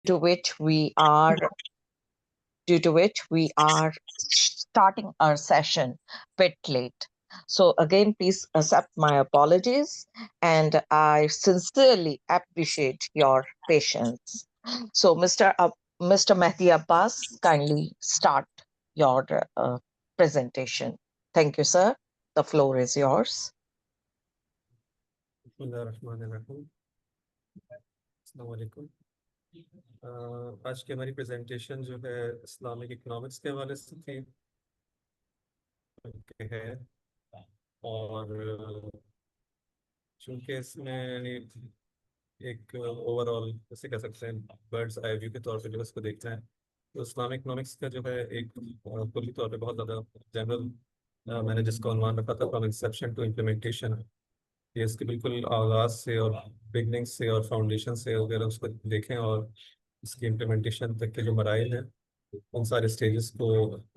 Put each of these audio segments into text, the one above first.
to which we are starting our session a bit late. So again, please accept my apologies, and I sincerely appreciate your patience. So, Mr. Mehdi Abbas, kindly start your presentation. Thank you, sir. The floor is yours. السلام علیکم. آج کی ہماری presentation جو ہے Islamic economics کے حوالے سے تھی ہے، اور چونکہ اس میں یعنی ایک اوور آل جیسے کہہ سکتے ہیں برڈس آئی ویو کے طور پہ جو اس کو دیکھتے ہیں تو اسلامک اکنامکس کا جو ہے ایک کلی طور پہ بہت زیادہ جنرل میں نے جس کو عنوان رکھا تھا فرام انسیپشن ٹو امپلیمنٹیشن، کہ اس کے بالکل آغاز سے اور بگننگ سے اور فاؤنڈیشن سے اگر اس کو دیکھیں اور اس کی امپلیمنٹیشن تک کے جو مراحل ہیں ان سارے اسٹیجز کو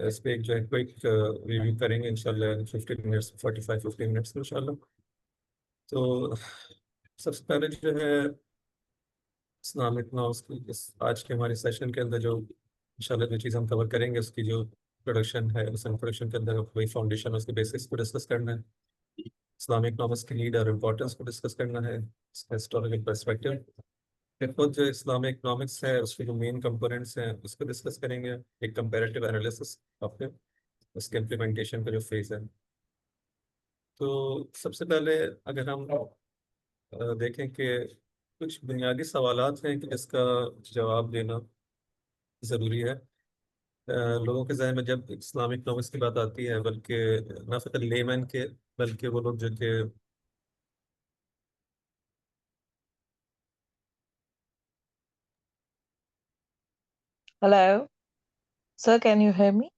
اس پہ ایک جو ہے کوئک ریویو کریں گے انشاءاللہ 15 منٹس 45-50 منٹس میں انشاءاللہ. تو سب سے پہلے جو ہے اسلامک اکنامکس کی آج کے ہمارے سیشن کے اندر جو انشاءاللہ جو چیز ہم کور کریں گے اس کی جو پروڈکشن ہے اس پروڈکشن کے اندر وہی فاؤنڈیشن اس کے بیسکس کو ڈسکس کرنا ہے، اسلامک اکنامکس کی نیڈ اور امپورٹنس کو ڈسکس کرنا ہے، اس کا ہسٹوریکل پرسپیکٹو، پھر خود جو اسلامک اکنامکس ہے اس کے جو مین کمپوننٹس ہیں اس کو ڈسکس کریں گے، ایک کمپیریٹیو انالیسس آف اس کے امپلیمنٹیشن کا جو فیز ہے. تو سب سے پہلے اگر ہم دیکھیں کہ کچھ بنیادی سوالات ہیں کہ اس کا جواب دینا ضروری ہے. لوگوں کے ذہن میں جب اسلامک اکنامکس کی بات آتی ہے بلکہ نہ فقط لیمن کے بلکہ وہ لوگ جو کہ Hello, sir, can you hear me?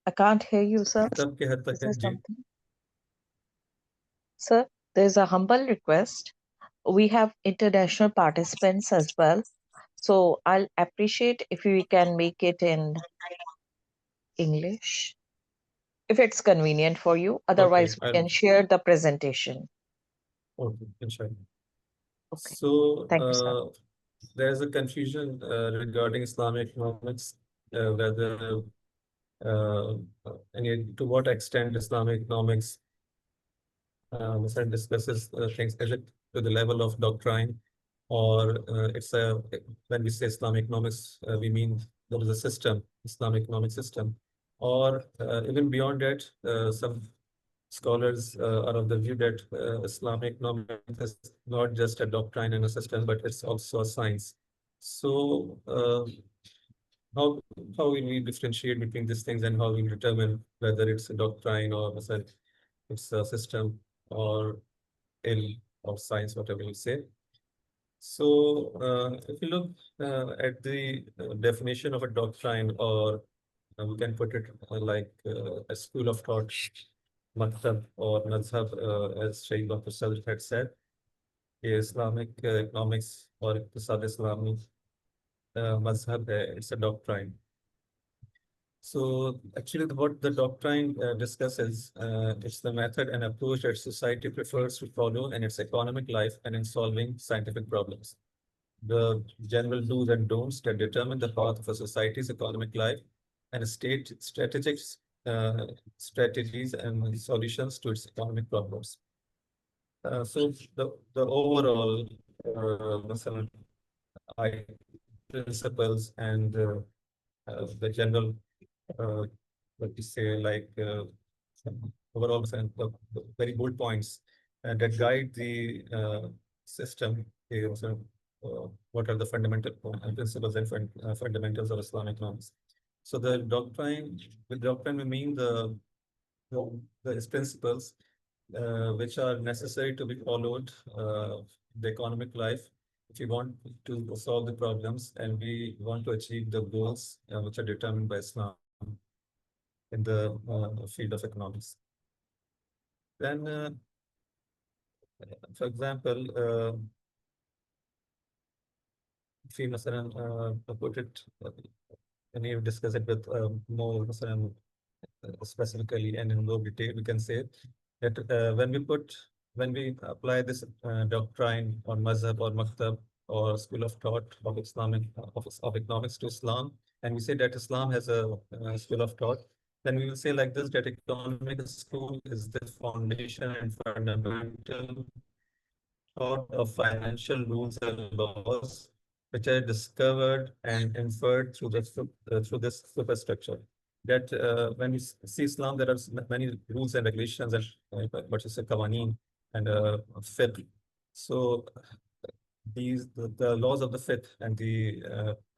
I can't hear you, sir. تب کے حد Is تک ہے there جی. something? Sir, there's a humble request. We have international participants as well. So I'll appreciate if we can make it in English, if it's convenient for you. Otherwise, we can share the presentation. Okay, inshallah. Okay. So Thank you, sir. there is a confusion regarding Islamic economics, whether to what extent Islamic economics discusses things, is it to the level of doctrine, or it's a, when we say Islamic economics, we mean there is a system, Islamic economic system, or even beyond that, some scholars are of the view that Islamic economics is not just a doctrine and a system, but it's also a science. So how will we differentiate between these things, and how we determine whether it's a doctrine or it's a system or ilm or science, whatever you say? So if you look at the definition of a doctrine, or we can put it like a school of thought, maktab or madhab, as Shaykh Dr. Sadr had said, Islamic economics or Iqtisad Islami madhab hai, it's a doctrine. So actually what the doctrine discusses, it's the method and approach that society prefers to follow in its economic life and in solving scientific problems. The general do's and don'ts that determine the path of a society's economic life and state strategies and solutions to its economic problems. So the overall principles and the general what you say, like overall the very bold points that guide the system. What are the fundamental principles and fundamentals of Islamic economics? So the doctrine, with doctrine we mean the principles which are necessary to be followed the economic life if we want to solve the problems and we want to achieve the goals which are determined by Islam in the field of economics. Then, for example, if we put it, and you discuss it with more specifically and in more detail, we can say that when we put when we apply this doctrine or mazhab or maktab or school of thought of of economics to Islam, and we say that Islam has a school of thought, then we will say like this, that economic school is the foundation and fundamental thought of financial rules and laws which are discovered and inferred through through this superstructure. That when we see Islam, there are many rules and regulations and what you say, qawaneen and fiqh. So the laws of the fiqh and the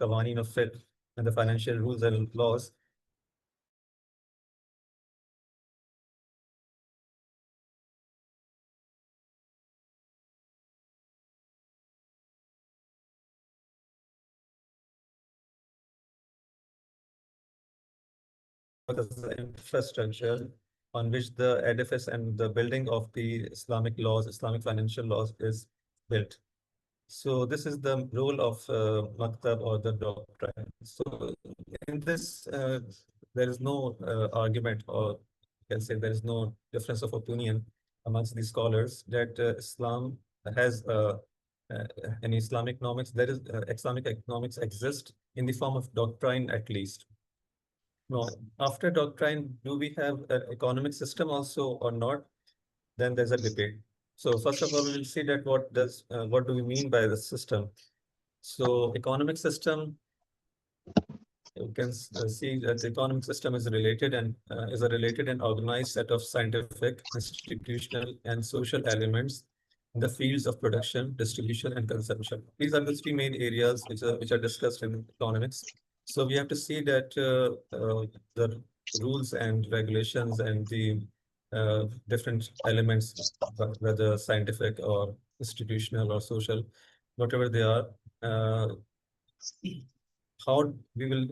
qawaneen of fiqh and the financial rules and laws as the infrastructure on which the edifice and the building of the Islamic laws, Islamic financial laws is built. So this is the role of maktab or the doctrine. So in this, there is no argument, or you can say there is no difference of opinion amongst the scholars that Islam has in Islamic economics, there is Islamic economics exist in the form of doctrine at least. No, after doctrine, do we have an economic system also or not? Then there's a debate. So first of all, we'll see that what do we mean by the system? So economic system, you can see that the economic system is related and is a related and organized set of scientific, institutional, and social elements in the fields of production, distribution, and consumption. These are the three main areas which are discussed in economics. So we have to see that the rules and regulations and the different elements, whether scientific or institutional or social, whatever they are, how we will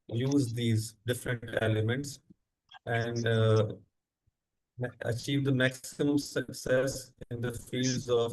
use these different elements and achieve the maximum success in the fields of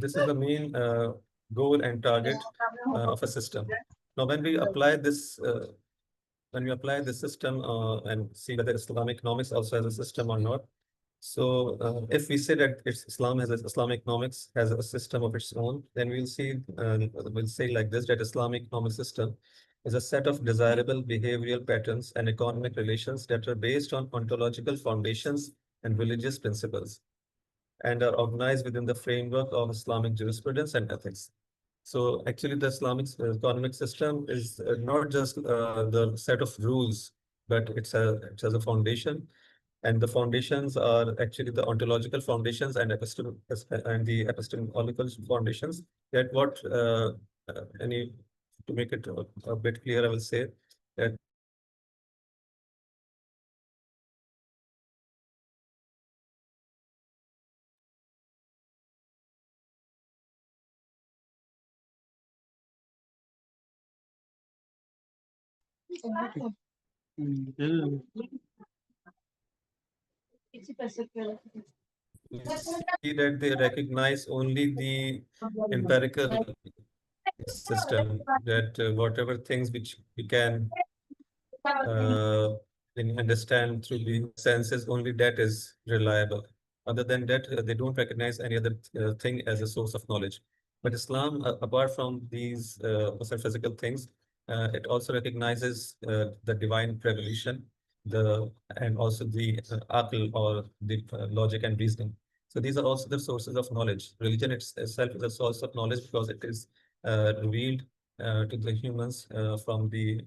This is the main goal and target of a system. Now, when we apply this system and see whether Islamic economics also has a system or not. So if we say that Islamic economics has a system of its own, then we'll say like this, that Islamic economic system is a set of desirable behavioral patterns and economic relations that are based on ontological foundations and religious principles, and are organized within the framework of Islamic jurisprudence and ethics. So actually, the Islamic economic system is not just the set of rules, but it has a foundation, and the foundations are actually the ontological foundations and the epistemological foundations. That what any to make it a bit clear, I will say that we see that they recognize only the empirical system, that whatever things which we can understand through the senses, only that is reliable. Other than that, they don't recognize any other thing as a source of knowledge. But Islam, apart from these physical things, it also recognizes the divine revelation, and also the aql, or the logic and reasoning. So these are also the sources of knowledge. Religion itself is a source of knowledge because it is revealed to the humans from the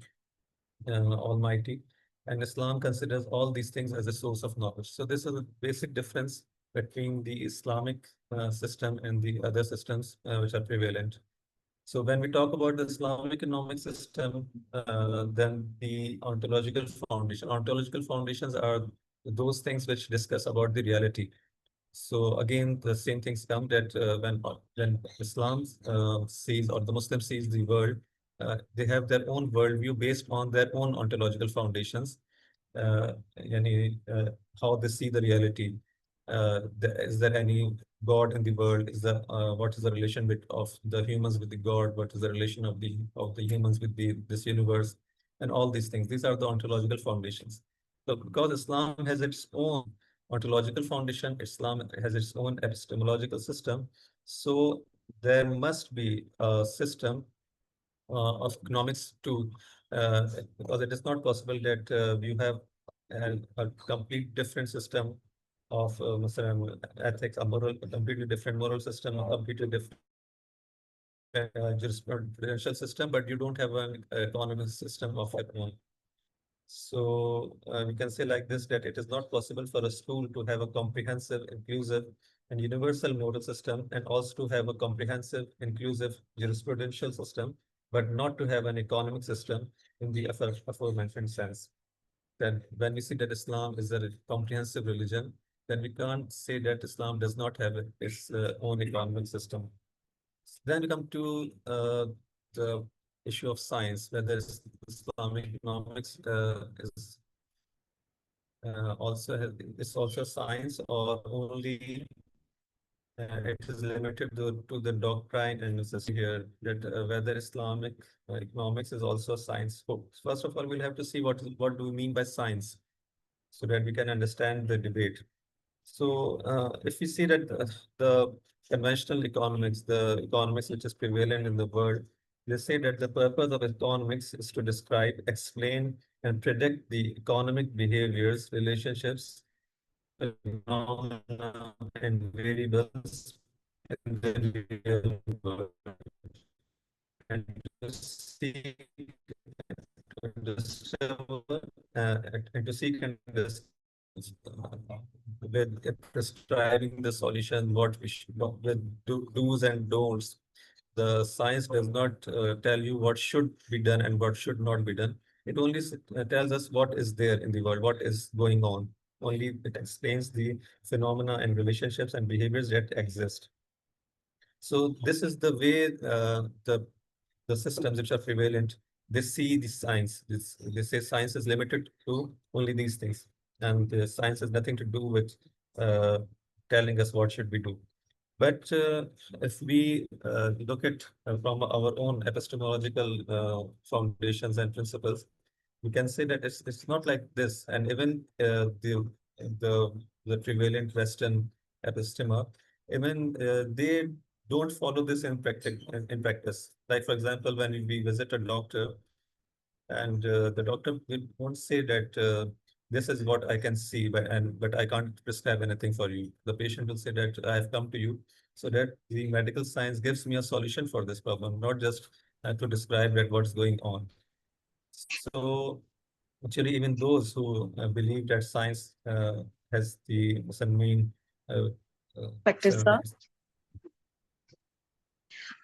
Almighty, and Islam considers all these things as a source of knowledge. So this is a basic difference between the Islamic system and the other systems which are prevalent. So when we talk about the Islamic economic system, then the ontological foundations are those things which discuss about the reality. So again, the same things come, that when Islam sees, or the Muslim sees the world, they have their own worldview based on their own ontological foundations. Yani, how they see the reality. Is there any God in the world? What is the relation of the humans with the God? What is the relation of the humans with this universe? and all these things. These are the ontological foundations. So because Islam has its own ontological foundation, Islam has its own epistemological system, so there must be a system of economics too, because it is not possible that you have a complete different system of ethics, a completely different moral system, a completely different jurisprudential system, but you don't have an economic system of economics. So we can say like this, that it is not possible for a school to have a comprehensive, inclusive, and universal moral system, and also to have a comprehensive, inclusive jurisprudential system, but not to have an economic system in the aforementioned sense. Then when we see that Islam is a comprehensive religion, then we can't say that Islam does not have its own economic system. Then we come to the issue of science, whether Islamic economics is also science, or only it is limited to the doctrine and necessity here, that whether Islamic economics is also science. So first of all, we'll have to see what do we mean by science, so that we can understand the debate. So if we see that the conventional economics, the economics which is prevalent in the world, they say that the purpose of economics is to describe, explain, and predict the economic behaviors, relationships, phenomena, and variables in the real world, and to seek to discover and to seek and discover with prescribing the solution, what we should with do's and don'ts. The science does not tell you what should be done and what should not be done. It only tells us what is there in the world, what is going on. Only it explains the phenomena and relationships and behaviors that exist. So this is the way the systems which are prevalent, they see the science. They say science is limited to only these things, and science has nothing to do with uh, telling us what should we do. But if we look at from our own epistemological foundations and principles, we can say that it's not like this. And even the the prevalent Western episteme, even they don't follow this in practice. Like for example, when we visit a doctor, and the doctor won't say that this is what I can see, but I can't prescribe anything for you. The patient will say that I have come to you so that the medical science gives me a solution for this problem, not just to describe that what's going on. So actually, even those who believe that science has the some main uh, Practice, sir. some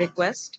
request.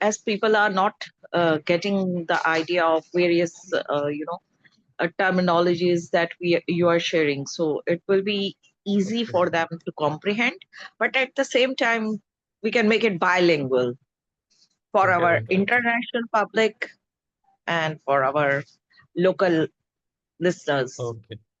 as people are not getting the idea of various, terminologies that you are sharing. So it will be easy okay for them to comprehend, but at the same time, we can make it bilingual for okay our okay international public and for our local listeners. okay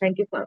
Thank you, sir.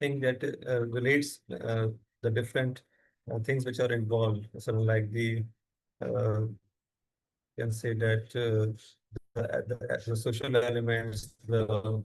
thing that relates the different things which are involved. So like uh, can say that the social elements, the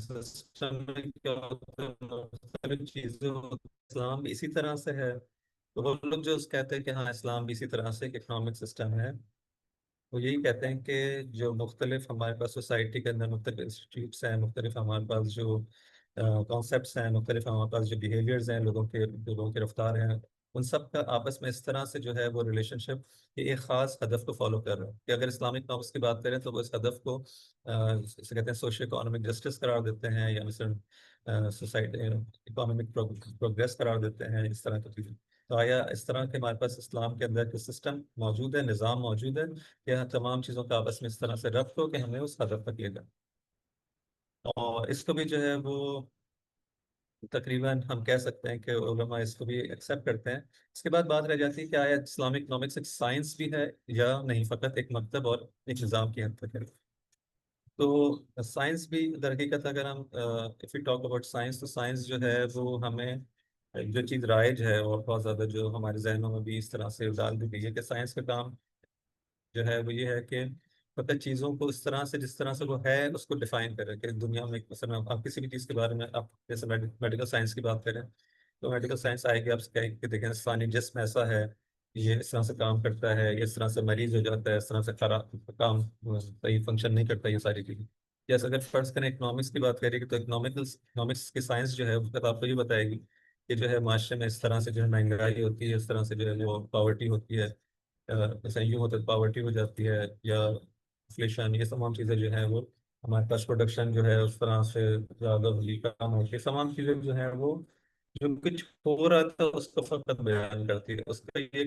system میں کیا ہوتا ہے، مختلف چیزیں ہوتی ہیں، اسلام بھی اسی طرح سے ہے. تو وہ لوگ جو کہتے ہیں کہ ہاں اسلام بھی اسی طرح سے ایک اکنامک سسٹم ہے، وہ یہی کہتے ہیں کہ جو مختلف ہمارے پاس سوسائٹی کے اندر مختلف انسٹیٹیوٹس ہیں، مختلف ہمارے پاس جو کانسیپٹس ہیں، مختلف ہمارے پاس جو بیہیویئرز ہیں، لوگوں کے رفتار ہیں، ان سب کا آپس میں اس طرح سے جو ہے وہ ریلیشن شپ ایک خاص ہدف کو فالو کر رہا ہے. کہ اگر اسلامک نارمس کی بات کریں تو وہ اس ہدف کو اسے کہتے ہیں سوشل اکانومک جسٹس قرار دیتے ہیں، یا مثلا سوسائٹی اکانومک پروگریس قرار دیتے ہیں، اس طرح کی چیزیں. تو آیا اس طرح کے ہمارے پاس اسلام کے اندر کوئی سسٹم موجود ہے، نظام موجود ہے کہ تمام چیزوں کا آپس میں اس طرح سے ربط ہو کہ ہمیں اس ہدف تک لے جائے. اور اس کو بھی جو ہے وہ تقریباً ہم کہہ سکتے ہیں کہ علماء اس کو بھی ایکسیپٹ کرتے ہیں. اس کے بعد بات رہ جاتی ہے کہ آیا اسلامک اکنامکس ایک سائنس بھی ہے یا نہیں، فقط ایک مکتب اور ایک نظام کی حد تک ہے. تو سائنس بھی در حقیقت اگر ہم if you talk about science, تو سائنس جو ہے وہ ہمیں جو چیز رائج ہے اور بہت زیادہ جو ہمارے ذہنوں میں بھی اس طرح سے ڈال دی گئی ہے کہ سائنس کا کام جو ہے وہ یہ ہے کہ فقط چیزوں کو اس طرح سے جس طرح سے وہ ہے اس کو ڈیفائن کرے. کہ دنیا میں مثلا آپ کسی بھی چیز کے بارے میں آپ جیسے میڈیکل سائنس کی بات کریں تو میڈیکل سائنس آئے گی آپ سے کہیں کہ دیکھیں انسانی جسم ایسا ہے، یہ اس طرح سے کام کرتا ہے، یہ اس طرح سے مریض ہو جاتا ہے، اس طرح سے خراب کام صحیح فنکشن نہیں کرتا، یہ ساری چیزیں. جیسے اگر فرض کریں اکنامکس کی بات کریں تو اکنامکس کی سائنس جو ہے وہ آپ کو یہ بتائے گی کہ جو ہے معاشرے میں اس طرح سے جو ہے مہنگائی ہوتی ہے، اس طرح سے جو ہے وہ پاورٹی ہوتی ہے، جیسے یوں ہوتا ہے پاورٹی ہو جاتی ہے، یا انفلیشن، یہ تمام چیزیں جو ہیں وہ ہمارے پاس پروڈکشن جو ہے اس طرح سے زیادہ ہوگی، کم ہوگی، تمام چیزیں جو ہیں وہ جو کچھ ہو رہا تھا اس کو فقط بیان کرتی ہے. اس کا یہ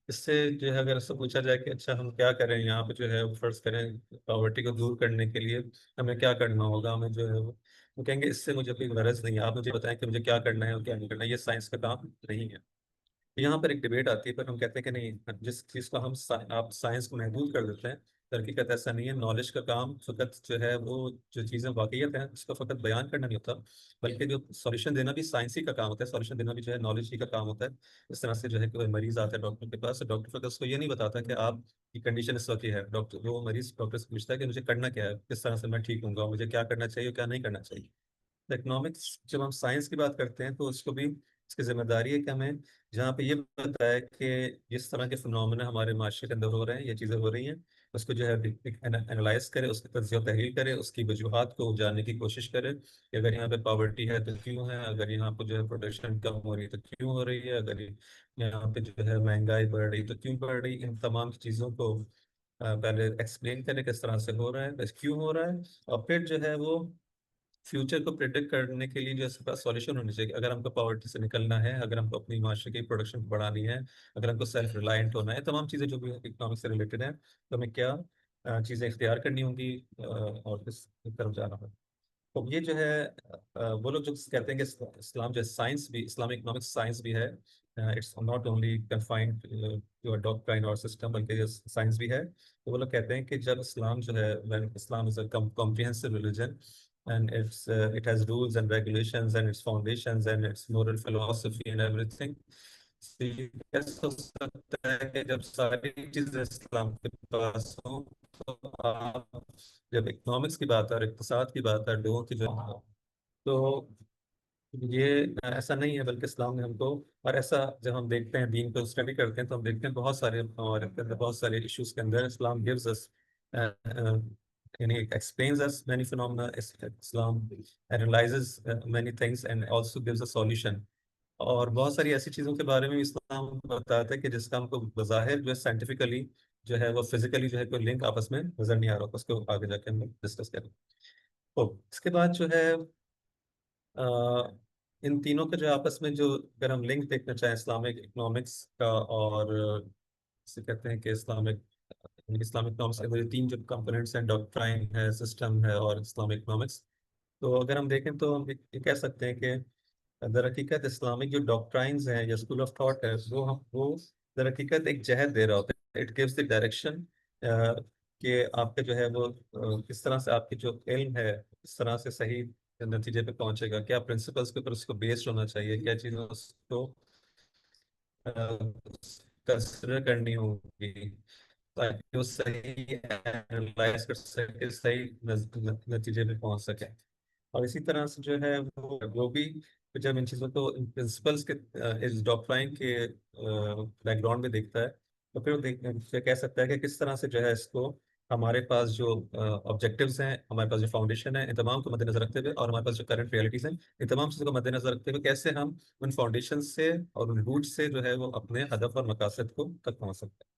اس سے جو ہے اگر اس سے پوچھا جائے کہ اچھا ہم کیا کریں یہاں پہ جو ہے فرض کریں پاورٹی کو دور کرنے کے لیے ہمیں کیا کرنا ہوگا، ہمیں جو ہے وہ کہیں گے اس سے مجھے کوئی غرض نہیں ہے، آپ مجھے بتائیں کہ مجھے کیا کرنا ہے اور کیا نہیں کرنا ہے، یہ سائنس کا کام نہیں ہے. یہاں پر ایک ڈیبیٹ آتی ہے، پر ہم کہتے ہیں کہ نہیں، جس چیز کو ہم آپ سائنس کو محدود کر دیتے ہیں، تحقیقت ایسا نہیں ہے. نالج کا کام فقط جو ہے وہ جو چیزیں واقعیت ہیں اس کو فقط بیان کرنا نہیں ہوتا، بلکہ جو سولوشن دینا بھی سائنسی کا کام ہوتا ہے، سولوشن دینا بھی جو ہے نالج ہی کا کام ہوتا ہے. اس طرح سے جو ہے کہ کوئی مریض آتا ہے ڈاکٹر کے پاس، ڈاکٹر فقط اس کو یہ نہیں بتاتا کہ آپ کی کنڈیشن اس وقت یہ ہے، ڈاکٹر وہ مریض ڈاکٹر سے پوچھتا ہے کہ مجھے کرنا کیا ہے، کس طرح سے میں ٹھیک ہوں گا، مجھے کیا کرنا چاہیے اور کیا نہیں کرنا چاہیے. اکنامکس جب ہم سائنس کی بات کرتے ہیں تو اس کو بھی اس کی ذمہ داری ہے کہ ہمیں جہاں پہ یہ بتایا کہ جس طرح کے فنومنا ہمارے معاشرے کے اندر ہو رہے ہیں، یہ چیزیں ہو رہی ہیں، اس کو جو ہے انالائز کرے، اس کی تجزیہ و تحلیل کرے، اس کی وجوہات کو جاننے کی کوشش کرے کہ اگر یہاں پہ پاورٹی ہے تو کیوں ہے، اگر یہاں پہ جو ہے پروڈکشن کم ہو رہی ہے تو کیوں ہو رہی ہے، اگر یہاں پہ جو ہے مہنگائی بڑھ رہی تو کیوں بڑھ رہی ہے. ان تمام چیزوں کو پہلے ایکسپلین کرے کس طرح سے ہو رہا ہے، بس کیوں ہو رہا ہے، اور پھر جو ہے وہ فیوچر کو پریڈکٹ کرنے کے لیے جو اس کے پاس سولوشن ہونی چاہیے. اگر ہم کو پاورٹی سے نکلنا ہے، اگر ہم کو اپنی معاشرے کی پروڈکشن کو بڑھانی ہے، اگر ہم کو سیلف ریلائنٹ ہونا ہے، تمام چیزیں جو بھی اکنامک سے ریلیٹڈ ہیں، تو ہمیں کیا چیزیں اختیار کرنی ہوں گی اور کس طرف جانا ہوگا. تو یہ جو ہے وہ لوگ جو کہتے ہیں کہ اسلام جو سائنس بھی، اسلامک اکنامکس سائنس بھی ہے، it's not only confined to doctrine اور سسٹم، بلکہ یہ سائنس بھی ہے. تو وہ لوگ کہتے ہیں کہ جب اسلام جو ہے اسلام از اے comprehensive religion and it has rules and regulations and its foundations and its moral philosophy and everything. تو یہ کیسے ہو سکتا ہے کہ جب ساری چیزیں اسلام کے پاس ہوں تو آپ جب اکنامکس کی بات ہے اور اقتصاد کی بات ہے، لوگوں کی جو تو یہ ایسا نہیں ہے، بلکہ اسلام نے ہم کو، اور ایسا جب ہم دیکھتے ہیں دین کو اسٹڈی کرتے ہیں تو ہم دیکھتے ہیں بہت سارے ہمارے اندر بہت سارے ایشوز کے اندر اسلام gives us یعنی explains us many phenomena. Islam analyzes many things and also gives a solution. اور بہت ساری ایسی چیزوں کے بارے میں بھی اسلام بتاتا ہے کہ جس کا ہم کو بظاہر جو ہے سائنٹیفکلی جو ہے وہ فزیکلی جو ہے کوئی لنک آپس میں نظر نہیں آ رہا، اس کو آگے جا کے ہم ڈسکس کریں. تو اس کے بعد جو ہے ان تینوں کے جو آپس میں جو اگر ہم لنک دیکھنا چاہیں اسلامک اکنامکس کا اور اسے کہتے ہیں کہ اسلامک اکنامکس کے جو تین جو کمپوننٹس ہیں، ڈاکٹرائن ہے، سسٹم ہے اور اسلامک اکنامکس. تو اگر ہم دیکھیں تو ہم یہ کہہ سکتے ہیں کہ در حقیقت اسلامک جو ڈاکٹرائنز ہیں یا اسکول آف تھاٹ ہے وہ در حقیقت ایک جہت دے رہا ہوتا ہے. اٹ گیوز دی ڈائریکشن کہ آپ کے جو ہے وہ کس طرح سے آپ کی جو علم ہے اس طرح سے صحیح نتیجے پہ پہنچے گا، کیا پرنسپلس کے اوپر اس کو بیسڈ ہونا چاہیے، کیا چیزیں اس کو کنسیڈر کرنی ہوگی. تاکہ وہ صحیح اینالائز کر سکے، صحیح نتیجے پہ پہنچ سکے. اور اسی طرح سے جو ہے وہ بھی جب ان چیزوں کو پرنسپلس کے اس ڈاکٹرائن کے بیک گراؤنڈ میں دیکھتا ہے، تو پھر وہ پھر کہہ سکتا ہے کہ کس طرح سے جو ہے اس کو ہمارے پاس جو آبجیکٹیوز ہیں، ہمارے پاس جو فاؤنڈیشن ہے، ان تمام کو مد نظر رکھتے ہوئے، اور ہمارے پاس جو کرنٹ ریئلٹیز ہیں، ان تمام چیزوں کو مد نظر رکھتے ہوئے کیسے ہم ان فاؤنڈیشن سے اور ان روٹ سے جو ہے وہ اپنے ہدف اور مقاصد کو تک پہنچ سکتے ہیں.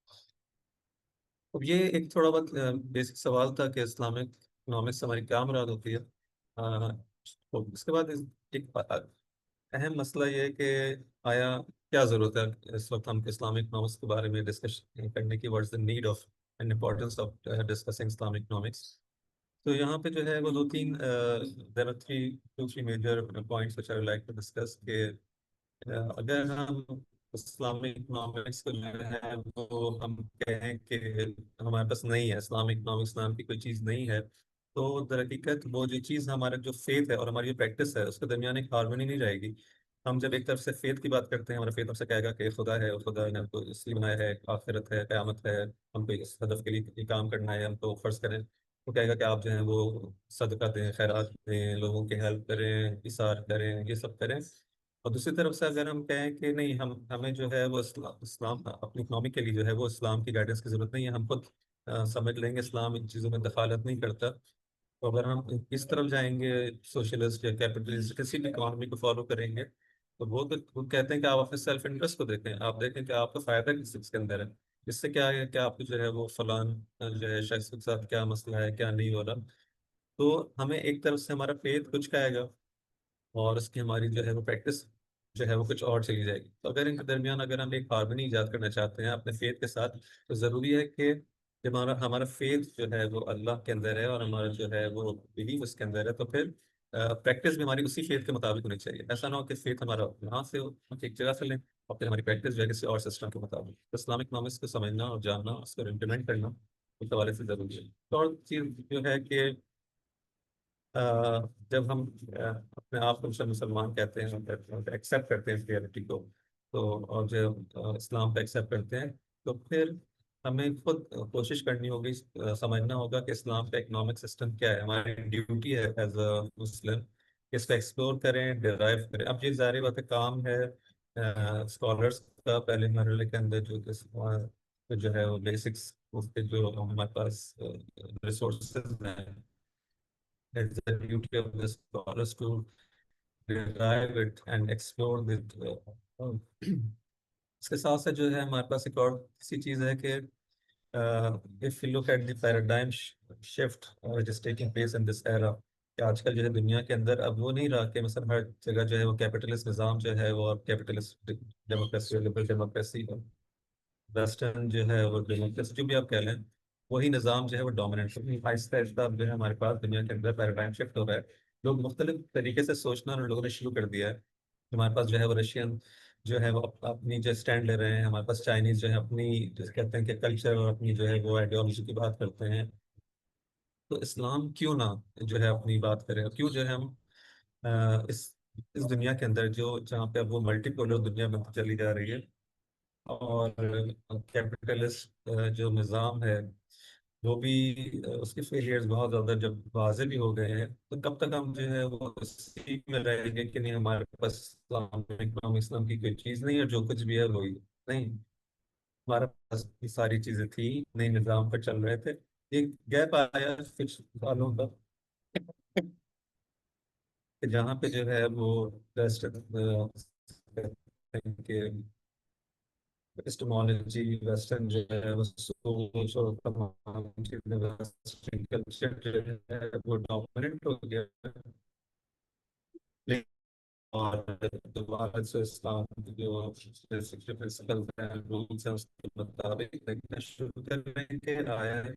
اب یہ ایک تھوڑا بہت بیسک سوال تھا کہ اسلامک اکنامکس سے ہماری کیا مراد ہوتی ہے. تو اس کے بعد ایک اہم مسئلہ یہ ہے کہ آیا کیا ضرورت ہے اس وقت ہم اسلامک اکنامکس کے بارے میں ڈسکس کرنے کی. What's the need of and importance of discussing Islamic economics. تو یہاں پہ جو ہے وہ دو تین there are three major points which I would like to discuss کہ اگر ہم اسلامک اکنامکس کو جو ہے وہ ہم کہیں کہ ہمارے پاس نہیں ہے، اسلامک اکنامکس نام کی کوئی چیز نہیں ہے، تو در حقیقت وہ جو چیز ہمارا جو فیتھ ہے اور ہماری جو پریکٹس ہے اس کے درمیان ایک ہارمونی نہیں رہے گی. ہم جب ایک طرف سے فیتھ کی بات کرتے ہیں، ہمارا فیتھ ہم سے کہے گا کہ خدا ہے اور خدا نے ہم کو اس لیے بنایا ہے، آخرت ہے، قیامت ہے، ہم کو اس ہدف کے لیے یہ کام کرنا ہے، ہم کو فرض کریں. وہ کہے گا کہ آپ جو ہیں وہ صدقہ دیں، خیرات دیں، لوگوں کی ہیلپ کریں، اثار کریں، یہ سب کریں. اور دوسری طرف سے اگر ہم کہیں کہ نہیں، ہمیں جو ہے وہ اسلام اپنی اکنامی کے لیے جو ہے وہ اسلام کی گائیڈنس کی ضرورت نہیں ہے، ہم خود سمجھ لیں گے، اسلام ان چیزوں میں دخالت نہیں کرتا. تو اگر ہم اس طرف جائیں گے، سوشلسٹ یا کیپٹلسٹ کسی بھی اکانومی کو فالو کریں گے، تو وہ کہتے ہیں کہ آپ اپنے سیلف انٹرسٹ کو دیکھیں، آپ دیکھیں کہ آپ کا فائدہ کس چیز کے اندر ہے. اس سے کیا ہے کہ آپ کو جو ہے وہ فلان جو ہے شخص کے ساتھ کیا مسئلہ ہے، کیا نہیں ہو رہا. تو ہمیں ایک طرف سے ہمارا فیتھ کچھ کہے گا، اور اس کی ہماری جو ہے وہ پریکٹس جو ہے وہ کچھ اور چلی جائے گی. تو اگر ان کے درمیان اگر ہم ایک ہارمونی ایجاد کرنا چاہتے ہیں اپنے فیتھ کے ساتھ، تو ضروری ہے کہ جب ہمارا فیتھ جو ہے وہ اللہ کے اندر ہے اور ہمارا جو ہے وہ بلیف اس کے اندر ہے، تو پھر پریکٹس بھی ہماری اسی فیتھ کے مطابق ہونی چاہیے. ایسا نہ ہو کہ فیتھ ہمارا یہاں سے ہو، ہم ایک جگہ سے لیں اور پھر ہماری پریکٹس جو ہے کسی اور سسٹم کے مطابق. اسلامک اکنامکس کو سمجھنا اور جاننا، اس کو امپلیمنٹ کرنا اس حوالے سے ضروری ہے. تو اور چیز جو ہے کہ جب ہم اپنے آپ کو مسلمان کہتے ہیں، ایکسیپٹ کرتے ہیں اس ریئلٹی کو، تو اور جب اسلام کو ایکسیپٹ کرتے ہیں، تو پھر ہمیں خود کوشش کرنی ہوگی، سمجھنا ہوگا کہ اسلام کا اکنامک سسٹم کیا ہے. ہماری ڈیوٹی ہے ایز اے مسلم کہ اس کو ایکسپلور کریں، ڈرائیو کریں. اب یہ ظاہر بات ہے، کام ہے اسکالرس کا پہلے مرحلے کے اندر جو ہے وہ بیسکس اس کے جو ہمارے پاس ریسورسز ہیں. It's the duty of the scholars to derive it and explore it. اس کے ساتھ ساتھ جو ہے ہمارے پاس ایک اور سی چیز ہے کہ if you look at the paradigm shift which is taking place in this era، کہ آج کل جو ہے دنیا کے اندر اب وہ نہیں رہا کہ مثلا ہر جگہ جو ہے وہ کیپٹلسٹ نظام جو ہے وہ capitalist democracy, liberal democracy, western جو ہے وہ ڈیموکریسی، جو بھی آپ کہہ لیں، وہی نظام جو ہے وہ ڈومیننٹ ہے. آہستہ آہستہ اب جو ہے ہمارے پاس دنیا کے اندر پیراڈائم شفٹ ہو رہا ہے. لوگ مختلف طریقے سے سوچنا اور لوگوں نے شروع کر دیا ہے. ہمارے پاس جو ہے وہ رشین جو ہے وہ اپنی جو اسٹینڈ لے رہے ہیں، ہمارے پاس چائنیز جو ہے اپنی جس کہتے ہیں کہ کلچر اور اپنی جو ہے وہ آئیڈیالوجی کی بات کرتے ہیں. تو اسلام کیوں نہ جو ہے اپنی بات کرے، اور کیوں جو ہے ہم اس دنیا کے اندر جہاں پہ اب وہ ملٹی پولر دنیا بنتی چلی جا رہی ہے، اور کیپٹلسٹ جو نظام ہے وہ بھی اس کے فیلئرز بہت زیادہ جب واضح بھی ہو گئے ہیں، تو کب تک ہم جو ہے وہ اسی میں رہیں گے کہ نہیں ہمارے پاس اسلام کی کوئی چیز نہیں ہے، جو کچھ بھی ہے وہی نہیں. ہمارے پاس یہ ساری چیزیں تھیں، نئی نظام پر چل رہے تھے. ایک گیپ آیا کچھ سالوں کا کہ جہاں پہ جو ہے وہ کہ اسٹمالوجی، ویسٹرن جو ہے وہ سوچ اور تمام چیزیں، ویسٹرن کلچر جو ہے وہ ڈومیننٹ ہو گیا. اور دوبارہ سے اسلام کی جو بیسک پرنسپلز ہیں، رولس ہیں، اس کے مطابق دیکھنا شروع کر رہے ہیں کہ آیا ہے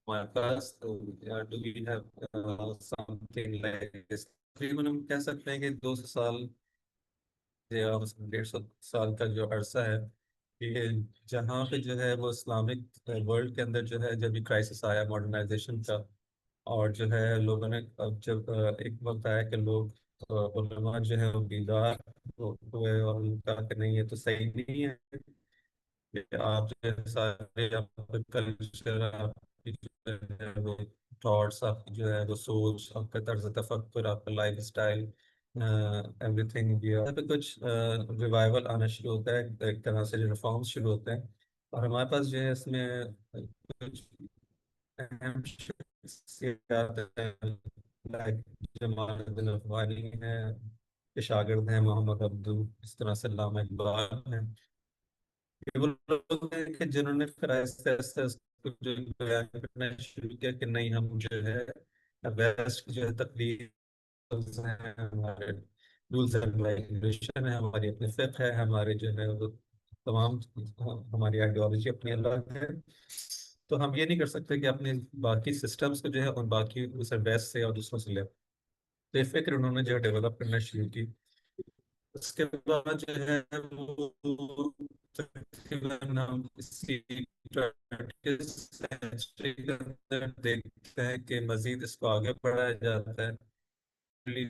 ہمارے پاس do we have something like this. تقریباً ہم کہہ سکتے ہیں کہ 200 سال یا 150 سال کا جو عرصہ ہے، کہ جہاں پہ جو ہے وہ اسلامک ورلڈ کے اندر جو ہے جب بھی کرائسس آیا ماڈرنائزیشن کا، اور جو ہے لوگوں نے اب جب ایک وقت آیا کہ لوگ علماء جو ہے وہ بیدار ہوئے اور ان کا کہ نہیں یہ تو صحیح نہیں ہے، کہ آپ جو ہے سارے آپ کا کلچر، آپ کی جو ہے وہ تھاٹس، آپ کی جو ہے وہ سوچ، آپ کا طرز تفکر، آپ کا لائف اسٹائل، ایوری تھنگ پہ کچھ ریوائول آنا شروع ہوتا ہے، ایک طرح سے جو ریفارمس شروع ہوتے ہیں. اور ہمارے پاس جو ہے اس میں کچھ اہم شخصیات ہیں، لائک جمال الدین افغانی ہیں، کے شاگرد ہیں محمد عبدو، اس طرح سے علامہ اقبال ہیں. یہ وہ لوگ ہیں کہ جنہوں نے پھر آہستہ آہستہ اس کو جو بیان کرنا شروع کیا کہ نہیں، ہم جو ہے ویسٹ جو ہے تقلید ہیں، ہمارے رولز اینڈ ریگولیشن ہے، ہماری اپنی فقہ ہے، ہمارے جو ہے وہ تمام ہماری آئیڈیالوجی اپنی الگ ہے. تو ہم یہ نہیں کر سکتے کہ اپنے باقی سسٹمز کو جو ہے ان باقی اسے ویسٹ سے اور دوسروں سے لے. تو یہ فکر انہوں نے جو ہے ڈیولپ کرنا شروع کی. اس کے بعد جو ہے وہ تقریباً ہم اسی 20th century کے اندر دیکھتے ہیں کہ مزید اس کو آگے بڑھایا جاتا ہے.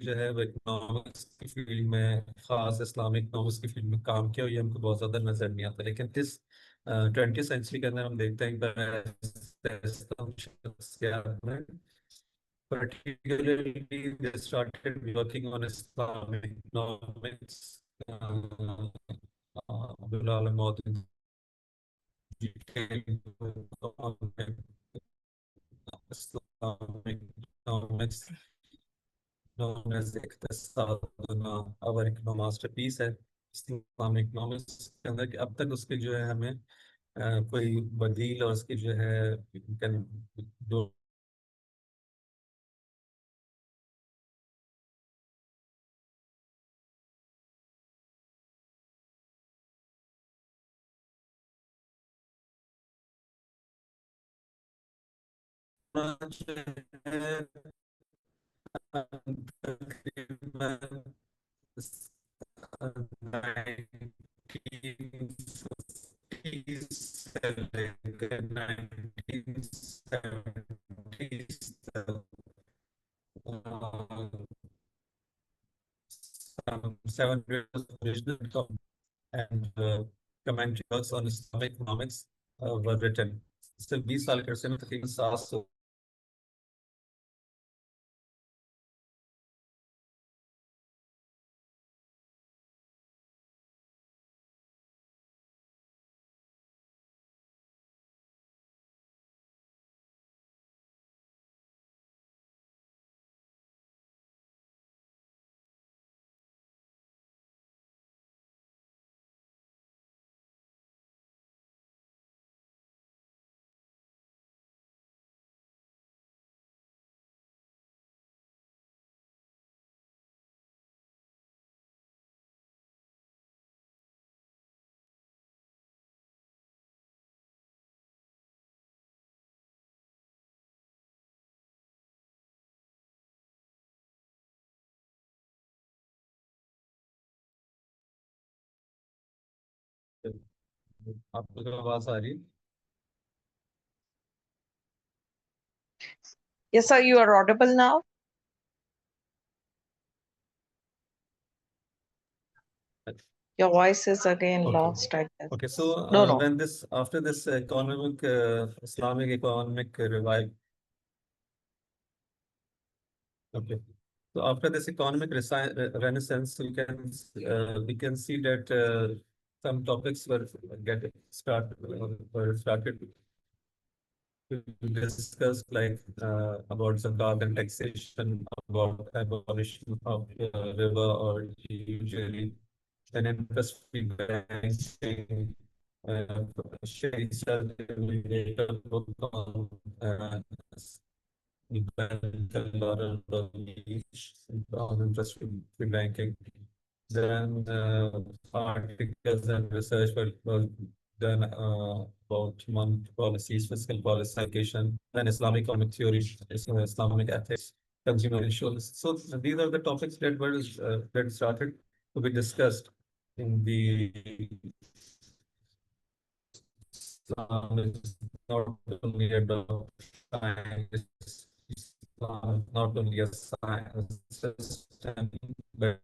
جو ہے وہ اکنامکس کی فیلڈ میں، خاص اسلامک اکنامکس کی فیلڈ میں کام کیا، یہ ہم کو بہت زیادہ نظر نہیں آتا. لیکن اس 20th century کے اندر ہم دیکھتے ہیں کہ شخصیات میں particularly they started working on Islamic economics. Abdul Alam Maududi detailed on Islamic economics known as اقتصادنا. our masterpiece ہے اسلامک اکنامکس کے اندر، کہ اب تک اس کے جو ہے ہمیں کوئی بدیل اور اس کی جو ہے دو تقریباً 700 original and commentary works on Islamic economics were written. صرف 20 سال کے عرصے میں تقریباً 700. آپ کو آواز آ رہی ہے؟ Yes, sir, you are audible now. Your voice is again Okay. lost, I guess. Okay, so No. when after this economic Islamic economic revival, okay, so after this economic renaissance, we can see that some topics were started to discuss, like about zakat and taxation, about abolition of riba or usury, and interest-free banking. She said we made a book on on interest-free banking. Then articles and research were done about monetary policies, fiscal policy, allocation, then Islamic economic theory, Islamic ethics, consumer insurance. So these are the topics that were that started to be discussed in the Islam is not only about science, Islam is not only a science system, but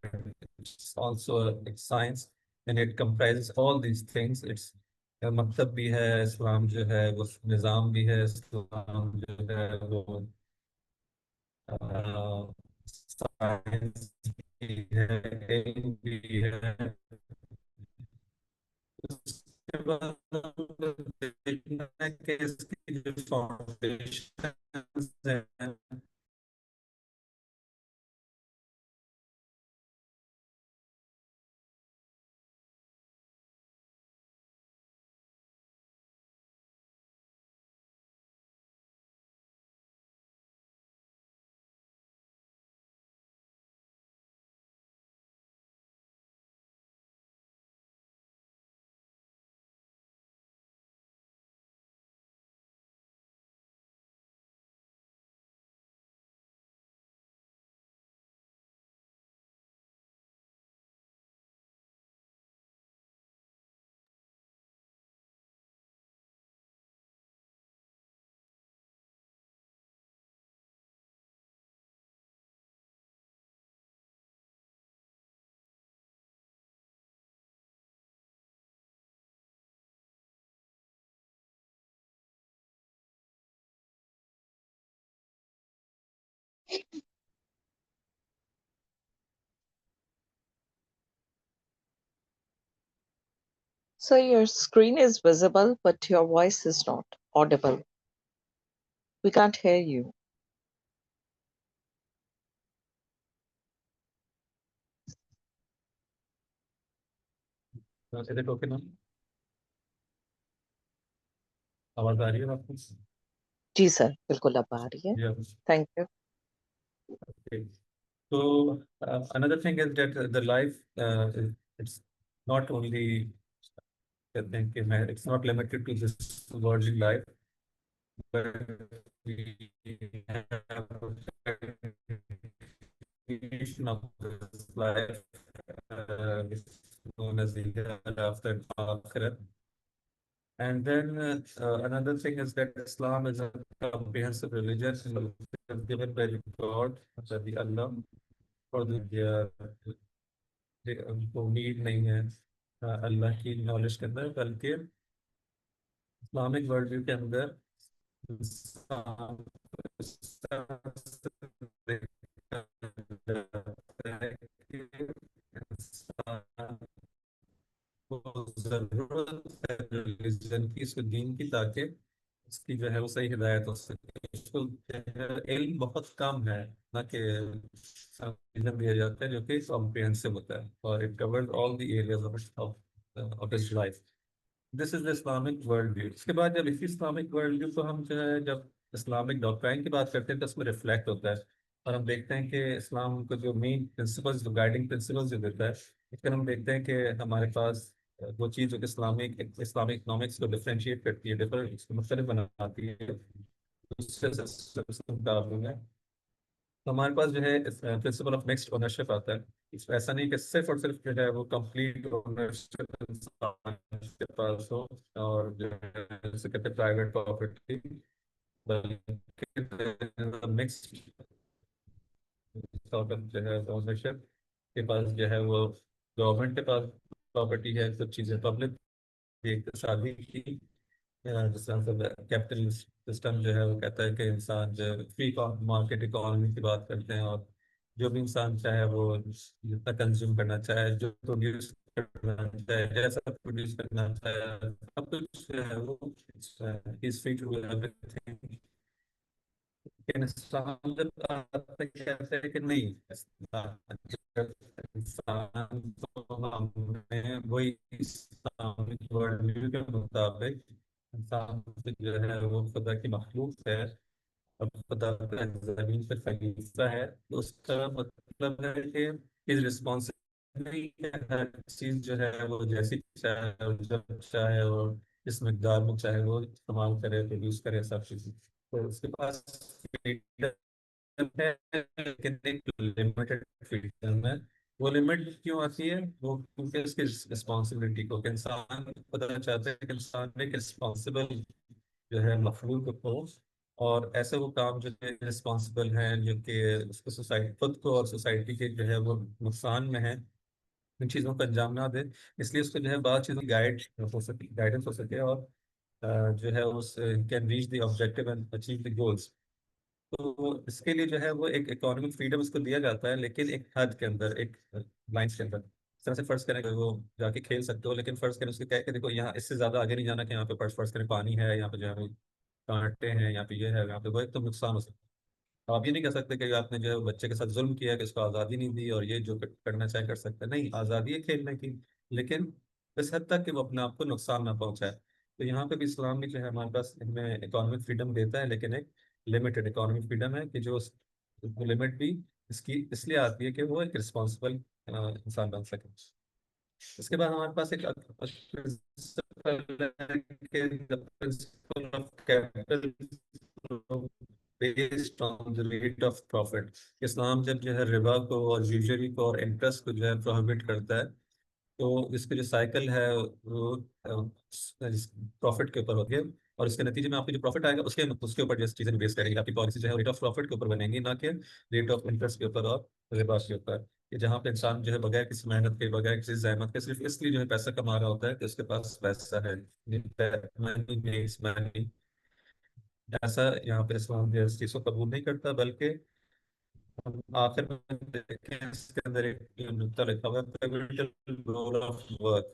it's also a science, and it comprises all these things. It's مکتب بھی ہے اسلام جو ہے وہ نظام بھی ہے اسلام جو ہے وہ سائنس بھی ہے علم بھی ہے اس کے بعد ہم دیکھنا ہے کہ اس کی جو فاؤنڈیشنز ہیں So your screen is visible, but your voice is not audible. We can't hear you. Is it okay now? آواز آ رہی ہے آپ کو؟ جی سر بالکل اب آ رہی ہے. Yeah. Thank you. Okay. So another thing is that the life it's not only it's not limited to this worldly life, but we have a definition of this life which is known as the hereafter Akhirat. And then another thing is that Islam is a comprehensive religion given by God, by the Allah, for ان کو امید نہیں ہے اللہ کی knowledge کے اندر، بلکہ Islamic world view کے اندر انسان اس طرح سے دیکھا جاتا ہے کہ انسان کو ضرورت ہے ریلیجن کی، اس کو دین کی، تاکہ اس کی جو ہے وہ صحیح ہدایت ہو سکے. اس کو جو ہے علم بہت کم ہے، نہ کہ علم دیا جاتا ہے جو کہ کمپریہنسو ہوتا ہے اور it covers all the areas of his life. This is the Islamic world view. اس کے بعد جب اسی اسلامک ورلڈ ویو کو ہم جو ہے جب اسلامک ڈاکٹرائن کی بات کرتے ہیں تو اس میں ریفلیکٹ ہوتا ہے، اور ہم دیکھتے ہیں کہ اسلام کو جو مین پرنسپلز، جو گائیڈنگ پرنسپلز جو دیتا ہے، اس پر ہم دیکھتے ہیں کہ ہمارے پاس وہ چیز جو کہ اسلامک اکنامکس کو ڈفرینشیٹ کرتی ہے، اس کو مختلف بناتی ہے دوسرے سسٹم کے مقابلے میں. تو ہمارے پاس جو ہے پرنسپل آف نیکسٹ اونرشپ آتا ہے. ایسا نہیں کہ صرف اور صرف جو ہے وہ کمپلیٹ اونرشپ انسان کے پاس ہو اور جو ہے جسے کہتے ہیں پرائیویٹ پراپرٹی، بلکہ مکسڈ جو ہے اونرشپ کے پاس جو ہے وہ گورنمنٹ کے پاس پراپرٹی ہے، سب چیزیں پبلک اقتصادی کی. جس طرح سے کیپٹل سسٹم جو ہے وہ کہتا ہے کہ انسان جو فری مارکیٹ اکانومی کی بات کرتے ہیں، اور جو بھی انسان چاہے وہ جتنا کنزیوم کرنا چاہے، جو پروڈیوس کرنا چاہے، جیسا پروڈیوس کرنا چاہے، سب کچھ جو ہے وہ is free to do everything. لیکن اسلام جب آتا ہے کہتے ہیں کہ نہیں، انسان کو ہمیں وہی اسلامک ورلڈ ویو کے مطابق انسان جو ہے وہ خدا کی مخلوق ہے، اب خدا زمین پر خلیفہ ہے، تو اس کا مطلب ہے کہ از رسپانسبل نہیں کہ ہر چیز جو ہے وہ جیسی چاہے اور جب چاہے اور جس مقدار میں چاہے وہ استعمال کرے، پروڈیوس کرے سب چیزیں. تو اس کے پاس freedom ہے، لیکن ایک لمیٹڈ فریڈم ہے. وہ لمٹ کیوں آتی ہے؟ وہ کیونکہ اس کی رسپانسبلٹی کو، کہ انسان خدا چاہتے ہیں کہ انسان ایک رسپانسبل جو ہے مخلوق ہو، اور ایسے وہ کام جو کہ رسپانسبل ہیں جو کہ اس کو سوسائٹی خود کو اور سوسائٹی کے جو ہے وہ نقصان میں ہیں، ان چیزوں کو انجام نہ دے، اس لیے اس کو جو ہے بعض چیزوں کی گائیڈنس ہو سکے، اور جو ہے اس can reach the objective and achieve the goals. تو اس کے لیے جو ہے وہ ایک اکانومک فریڈم اس کو دیا جاتا ہے، لیکن ایک حد کے اندر، ایک لائنس کے اندر. اس طرح سے فرض کریں کہ وہ جا کے کھیل سکتے ہو، لیکن فرض کریں اس کو کہہ کہ دیکھو یہاں اس سے زیادہ آگے نہیں جانا، کہ یہاں پہ فرض کریں پانی ہے، یہاں پہ جو ہے وہ کانٹے ہیں، یہاں پہ یہ ہے، یہاں پہ وہ، ایک تو نقصان ہو سکتا ہے. آپ یہ نہیں کہہ سکتے کہ آپ نے جو ہے بچے کے ساتھ ظلم کیا، کہ اس کو آزادی نہیں دی اور یہ جو کرنا چاہے کر سکتے ہیں. نہیں، آزادی ہے کھیلنے کی، لیکن اس حد تک کہ وہ اپنے آپ کو نقصان نہ پہنچائے. تو یہاں پہ بھی اسلام بھی جو ہے ہمارے پاس ان میں اکانومک فریڈم دیتا ہے، لیکن ایک لمیٹڈ اکانومک فریڈم ہے، کہ جو لمٹ بھی اس لیے آتی ہے کہ وہ ایک رسپانسبل انسان بن سکے. اس کے بعد ہمارے پاس ایک based on the rate of profit. اسلام جب جو ہے ربا کو اور یوزری کو اور انٹرسٹ کو جو ہے پروہیبٹ کرتا ہے، تو اس کے جو سائیکل ہے وہ پروفٹ کے اوپر ہوتی ہے، اور اس کے نتیجے میں آپ کو جو پروفٹ آئے گا اس کے اوپر جیسے چیزیں بیس کرے گی. آپ کی پالیسی جو ہے ریٹ آف پروفٹ کے اوپر بنے گی، نہ کہ ریٹ آف انٹرسٹ کے اوپر اور ربا کے اوپر. کہ جہاں پہ انسان جو ہے بغیر کسی محنت کے، بغیر کسی زحمت کے، صرف اس لیے جو ہے پیسہ کما رہا ہوتا ہے کہ اس کے پاس پیسہ ہے. money makes money. ایسا یہاں پہ اسلام جو ہے اس چیز کو قبول نہیں کرتا، بلکہ ہم آخر میں دیکھیں اس کے اندر ایک نقطہ لکھا ہوا ہے pivotal role of work.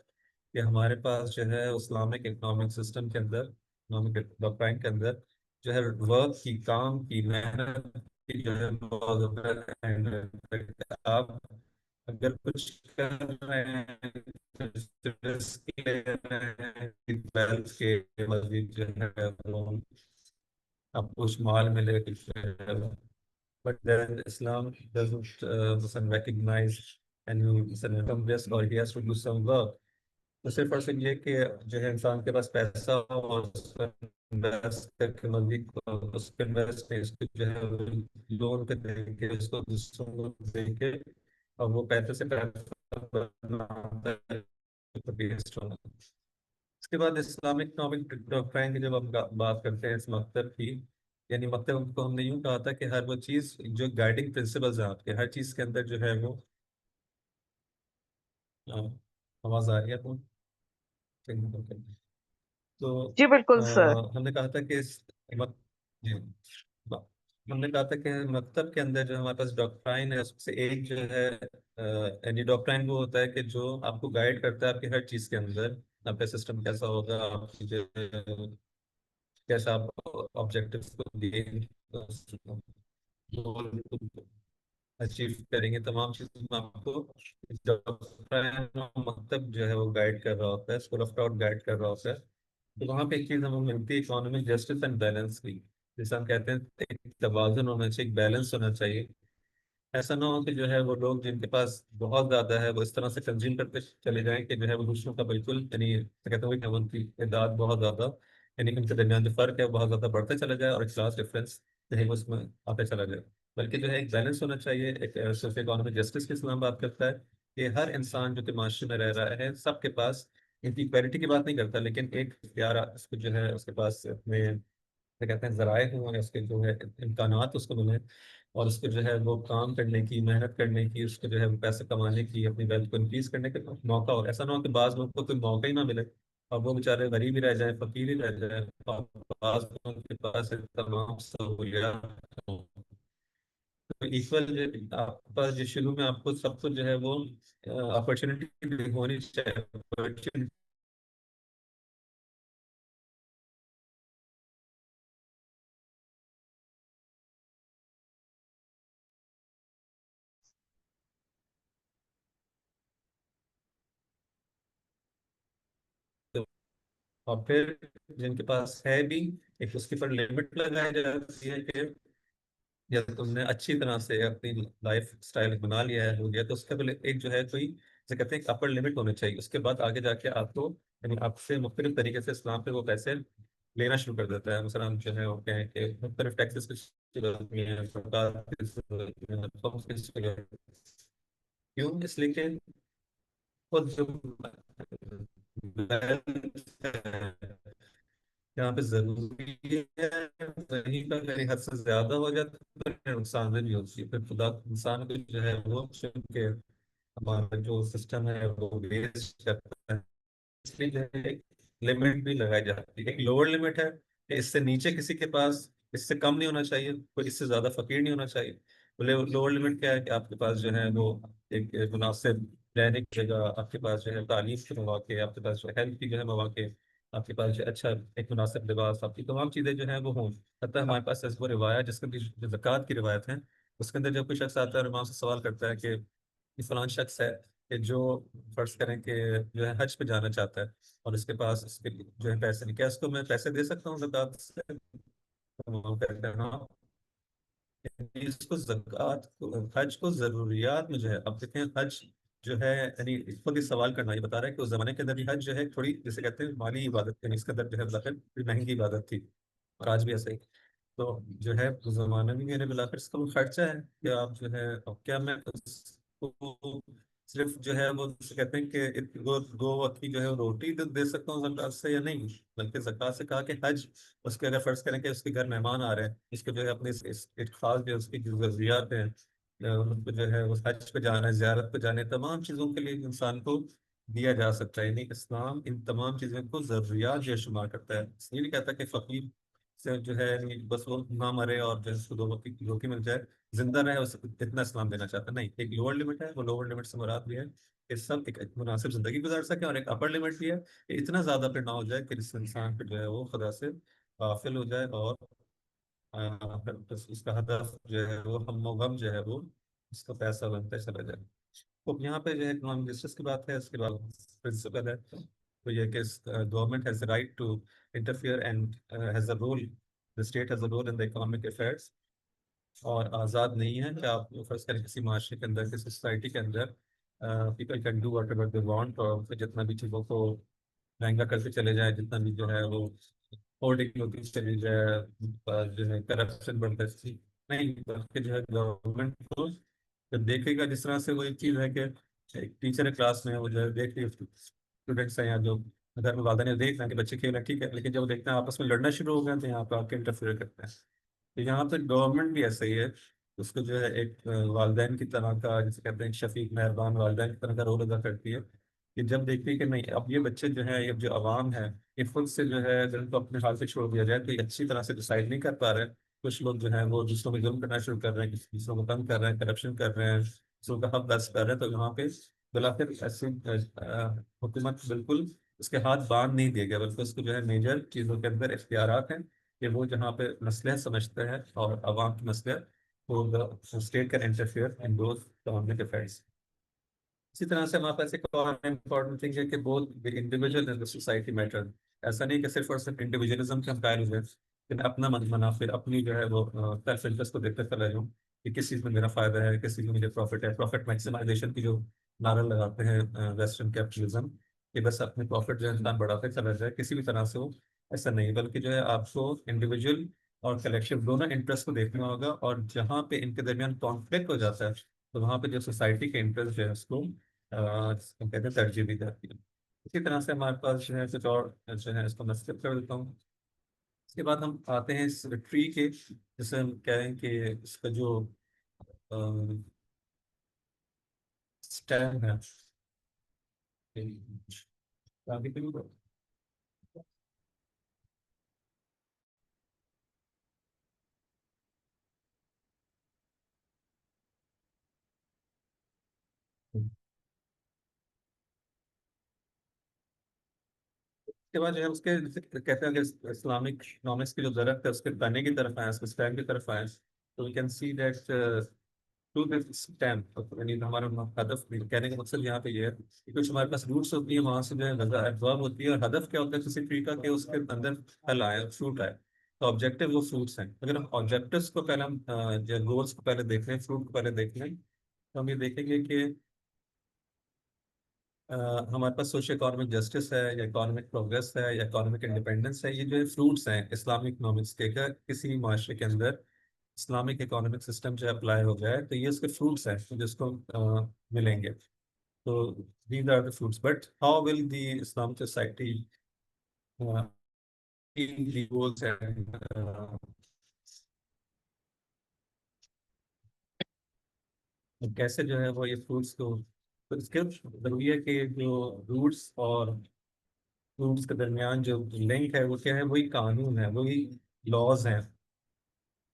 کہ ہمارے پاس جو ہے اسلامک اکنامک سسٹم کے اندر، اکنامک ڈاکٹرائن کے اندر جو ہے ورک کی، کام کی، محنت کی جو ہے بہت زیادہ اہمیت ہے. آپ اگر کچھ کر رہے ہیں، رسک لے رہے ہیں، wealth کے مزید جو ہے وہ آپ کچھ مال ملے کچھ، but then Islam doesn't recognize any income risk, or he has to do some work. تو صرف اور صرف یہ کہ جو ہے انسان کے پاس پیسہ ہو اور اس کو انویسٹ کر کے مزید اس کو انویسٹ اس کو جو ہے لون پہ دے کے، اس کو دوسروں کو دے کے، اور وہ پیسے سے پیسہ بناتا ہے based on. اس کے بعد اسلامک اکنامک ڈاکٹرائن کی جب ہم بات کرتے ہیں اس مکتب کی، یعنی مکتب کو ہم نے یوں کہا تھا کہ ہر وہ چیز جو گائیڈنگ پرنسپلز ہیں آپ کے، ہر چیز کے اندر جو ہے وہ آواز آ رہی ہے آپ کو؟ تو جی بالکل سر. ہم نے کہا تھا کہ جی، ہم نے کہا تھا کہ مکتب کے اندر جو ہمارے پاس ڈاکٹرائن ہے، اس سے ایک جو ہے یعنی ڈاکٹرائن وہ ہوتا ہے کہ جو آپ کو گائیڈ کرتا ہے آپ کی ہر چیز کے اندر. آپ کا سسٹم کیسا ہوگا، آپ کی جو کیسا آپ آبجیکٹیوز کو دیے اچیو کریں گے، تمام چیزوں میں آپ کو مکتب جو ہے وہ گائیڈ کر رہا ہوتا ہے، اسکول آف تھاٹ گائیڈ کر رہا ہوتا ہے. تو وہاں پہ ایک چیز ہمیں ملتی ہے اکانومک جسٹس اینڈ بیلنس کی، جیسے ہم کہتے ہیں ایک توازن ہونا چاہیے، ایک بیلنس ہونا چاہیے. ایسا نہ ہو کہ جو ہے وہ لوگ جن کے پاس بہت زیادہ ہے وہ اس طرح سے کنزیوم کرتے چلے جائیں کہ جو ہے وہ دوسروں کا بالکل، یعنی کہتے ہیں کہ ان کی تعداد بہت زیادہ، یعنی ان کے درمیان جو فرق ہے وہ بہت زیادہ بڑھتا چلا جائے، اور ایک کلاس ڈفرینس جو ہے وہ اس میں آتا چلا جائے. بلکہ جو ہے ایک بیلنس ہونا چاہیے. ایک سوشل اکانومک جسٹس کی اسلام بات کرتا ہے کہ ہر انسان جو کہ معاشرے میں رہ رہا ہے، سب کے پاس، انٹیکویلٹی کی بات نہیں کرتا، لیکن ایک اختیار اس کو جو ہے اس کے پاس اپنے کیا کہتے ہیں ذرائع ہوں، اس کے جو ہے امکانات اس کو ملیں، اور اس کو جو ہے وہ کام کرنے کی، محنت کرنے کی، اس کو جو ہے وہ پیسے کمانے کی، اپنی ویلتھ کو انکریز کرنے کا موقع ہو. ایسا نہ ہو کہ بعض لوگوں کو کوئی موقع ہی نہ ملے اور وہ بیچارے غریب ہی رہ جائیں، فقیر ہی رہ جائیں، اور بعض لوگوں کے پاس تمام سہولیات ہوں. تو ایکول جو آپ کے پاس جو شروع میں آپ کو سب کو جو ہے وہ اپرچونیٹی ہونی چاہیے. اور پھر جن کے پاس ہے بھی، ایک اس کے پر لمٹ لگائی جاتی ہے کہ یا تم نے اچھی طرح سے اپنی لائف سٹائل بنا لیا ہے، ہو گیا، تو اس کا پہلے ایک جو ہے کوئی جیسے کہتے ہیں اپر لمٹ ہونا چاہیے. اس کے بعد آگے جا کے آپ کو، یعنی آپ سے مختلف طریقے سے اسلام پہ وہ پیسے لینا شروع کر دیتا ہے. مثلا جو ہے وہ کہیں کہ مختلف ٹیکسز کی ضرورت نہیں ہے، سرکار کی ضرورت نہیں ہے، قوم کی ضرورت نہیں ہے. کیوں؟ اس لیے کہ خود جو یہاں پہ ضروری ہے، وہیں پر میری حد سے زیادہ ہو جاتا ہے تو پھر نقصان دہ بھی ہوتی ہے. پھر خدا انسان کو جو ہے وہ چن کے ہمارا جو سسٹم ہے وہ ویسٹ کرتا ہے. اس لیے جو ہے ایک لمٹ بھی لگائی جاتی ہے. ایک لوور لمٹ ہے کہ اس سے نیچے کسی کے پاس اس سے کم نہیں ہونا چاہیے, کوئی اس سے زیادہ فقیر نہیں ہونا چاہیے. لوور لمٹ کیا ہے کہ آپ کے پاس جو ہے وہ ایک مناسب رہنے کی جگہ, آپ کے پاس جو ہے تعلیم کے مواقع, آپ کے پاس جو ہے ہیلتھ کی جو ہے مواقع, آپ کے پاس جو ہے اچھا ایک مناسب لباس, آپ کی تمام چیزیں جو ہیں وہ ہوں. حتیٰ ہمارے پاس ایسی وہ روایت جس کے اندر جو زکوٰۃ کی روایت ہے, اس کے اندر جب کوئی شخص آتا ہے اور امام سے سوال کرتا ہے کہ یہ فلان شخص ہے کہ جو فرض کریں کہ جو ہے حج پہ جانا چاہتا ہے اور اس کے پاس اس کے جو ہے پیسے نہیں, کیا اس کو میں پیسے دے سکتا ہوں زکوٰۃ سے؟ تو وہ کہتے ہیں ہاں. اس کو زکوٰۃ حج کو ضروریات میں جو ہے, اب دیکھیں حج جو ہے یعنی خود ہی سوال کرنا یہ بتا رہا ہے کہ اس زمانے کے اندر بھی حج جو ہے تھوڑی جیسے کہتے ہیں مالی عبادت, یعنی اس کے اندر جو ہے بالآخر مہنگی عبادت تھی, اور آج بھی ایسا ہی. تو جو ہے اس زمانے میں میرے بالآخر اس کا وہ خرچہ ہے کہ آپ جو ہے, اب کیا میں اس کو صرف جو ہے وہ جسے کہتے ہیں کہ وہ دو وقت کی جو ہے روٹی دے سکتا ہوں زکوٰۃ سے یا نہیں, بلکہ زکوٰۃ سے کہا کہ حج اس کے اگر فرض کریں کہ اس کے گھر مہمان آ رہے ہیں, اس کے جو ہے اپنے ایک خاص جو ہے اس کی جو ضروریات ہیں, ان کو جو ہے وہ حج پہ جانا ہے, زیارت پہ جانے, تمام چیزوں کے لیے انسان کو دیا جا سکتا ہے. یعنی اسلام ان تمام چیزوں کو ضروریات جو ہے شمار کرتا ہے. اس لیے نہیں کہتا کہ فقیر سے جو ہے یعنی بس وہ نہ مرے اور جو ہے اس کو دو وقت کی روٹی مل جائے, زندہ رہے, اس اتنا اسلام دینا چاہتا ہے. نہیں, ایک لوور لمٹ ہے, وہ لوور لمٹ سے مراد بھی ہے کہ سب ایک مناسب زندگی گزار سکے, اور ایک اپر لمٹ بھی ہے کہ اتنا زیادہ پھر نہ ہو جائے کہ اس انسان پہ جو ہے وہ خدا سے غافل ہو جائے, اور پھر اس کا ہدف جو ہے وہ ہم و غم جو ہے وہ اس کا پیسہ بنتا چلا جائے. تو یہاں پہ جو ہے اکنامک جسٹس کی بات ہے. اس کے بعد پرنسپل ہے تو یہ کہ government has a right to interfere and has a role, the state has a role in the economic affairs, اور آزاد نہیں ہے کہ آپ فرض کریں کسی معاشرے کے اندر, کسی سوسائٹی کے اندر people can do whatever they want, اور پھر جتنا بھی چیزوں کو مہنگا کرتے چلے جائیں, جتنا بھی جو ہے وہ ہوردنگ ہوتی چلی جائے, جو ہے کرپشن بڑھتا ہے, نہیں, بلکہ جو ہے گورنمنٹ کو جب دیکھے گا, جس طرح سے وہ ایک چیز ہے کہ ایک ٹیچر ہے کلاس میں, وہ جو ہے دیکھ رہی اسٹوڈنٹس ہیں یا جو گھر میں والدین دیکھ رہے ہیں کہ بچے کھیل رہے ہیں, ٹھیک ہے, لیکن جب وہ دیکھتے ہیں آپس میں لڑنا شروع ہو گیا تو یہاں پہ آ کے انٹرفیئر کرتے ہیں. تو یہاں پہ گورنمنٹ بھی ایسا ہی ہے, اس کو جو ہے ایک والدین کی طرح کا, جسے کہتے ہیں شفیق مہربان والدین کی طرح کا رول ادا کرتی ہے, کہ جب دیکھتی ہے کہ نہیں اب یہ بچے جو ہے, یہ جو عوام ہے, یہ خود سے جو ہے اگر ان کو اپنے حال سے چھوڑ دیا جائے تو یہ اچھی طرح سے ڈیسائڈ نہیں کر پا رہے. کچھ لوگ جو ہیں وہ دوسروں پہ ظلم کرنا شروع کر رہے ہیں, دوسروں کو تنگ کر رہے ہیں, کرپشن کر رہے ہیں, دوسروں کا حق دست کر رہے ہیں. تو یہاں پہ بالآخر ایسی حکومت بالکل اس کے ہاتھ باندھ نہیں دیا گیا, بلکہ اس کو جو ہے میجر چیزوں کے اندر اختیارات ہیں کہ وہ جہاں پہ مسئلہ سمجھتے ہیں اور عوام کی مسئلہ, وہ state can interfere in those government affairs. اسی طرح سے ہمارے پاس ایک اور امپورٹنٹ تھنگ ہے کہ بہت انڈیویجول اینڈ سوسائٹی میٹر. ایسا نہیں کہ صرف اور صرف انڈیویجولزم کے ہم قائل ہو جائیں, لیکن اپنا منافع, اپنی جو ہے وہ سیلف انٹرسٹ کو دیکھتے چلا جاؤں کہ کس چیز میں میرا فائدہ ہے, کس چیز میں مجھے پروفٹ ہے. پروفٹ میکسیمائزیشن کی جو نعرہ لگاتے ہیں ویسٹرن کیپٹلزم, کہ بس اپنے پروفٹ جو ہے انسان بڑھاتے چلا جائے کسی بھی طرح سے ہو, ایسا نہیں, بلکہ جو ہے آپ کو انڈیویجول اور کلیکشن دونوں انٹرسٹ کو دیکھنا ہوگا, اور جہاں پہ ان کے درمیان کانفلکٹ ہو جاتا ہے تو وہاں پہ جو سوسائٹی کے انٹرسٹ جو ہے اس کو کہتے ہیں ترجیح دی جاتی ہے. اسی طرح سے ہمارے پاس جو ہے کچھ اور جو ہے, اس کو میں اسکپ کر دیتا ہوں. اس کے بعد ہم آتے ہیں اس ٹری کے, جسے ہم کہہ رہے ہیں کہ اس کا جو اسٹیم ہے, آگے کے لیے اس کے بعد جو ہے اس کے کہتے ہیں کہ اسلامک اکنامکس کی جو درخت ہے اس کے تنے کی طرف آئے, اس کے اسٹیم کی طرف آئے, تو we can see that to this stem, یعنی ہمارا ہدف کہنے کا مقصد یہاں پہ یہ ہے کہ کچھ ہمارے پاس روٹس ہوتی ہیں, وہاں سے جو ہے غذا ایبزارب ہوتی ہے, اور ہدف کیا ہوتا ہے کسی ٹری کا کہ اس کے اندر پھل آئے, فروٹ آئے. تو آبجیکٹیو وہ فروٹس ہیں. اگر ہم آبجیکٹیوس کو پہلے ہم جو گولس کو پہلے دیکھ لیں, فروٹ کو پہلے دیکھ لیں, تو ہم یہ دیکھیں گے کہ ہمارے پاس سوشل اکانومک جسٹس ہے, یا اکانومک پروگرس ہے, یا اکانومک انڈیپینڈنس ہے. یہ جو فروٹس ہیں اسلامک اکنامکس کے, کہ کسی معاشرے کے اندر اسلامک اکانومک سسٹم جو اپلائی ہو جائے تو یہ اس کے فروٹس ہیں جس کو ملیں گے. تو these are the fruits. But how will the Islamic society achieve the goals and کیسے جو ہے وہ یہ فروٹس کو تو اس کے ضروری ہے کہ جو روٹس اور روٹس کے درمیان جو لنک ہے وہ کیا ہے، وہی قانون ہے، وہی لاز ہیں،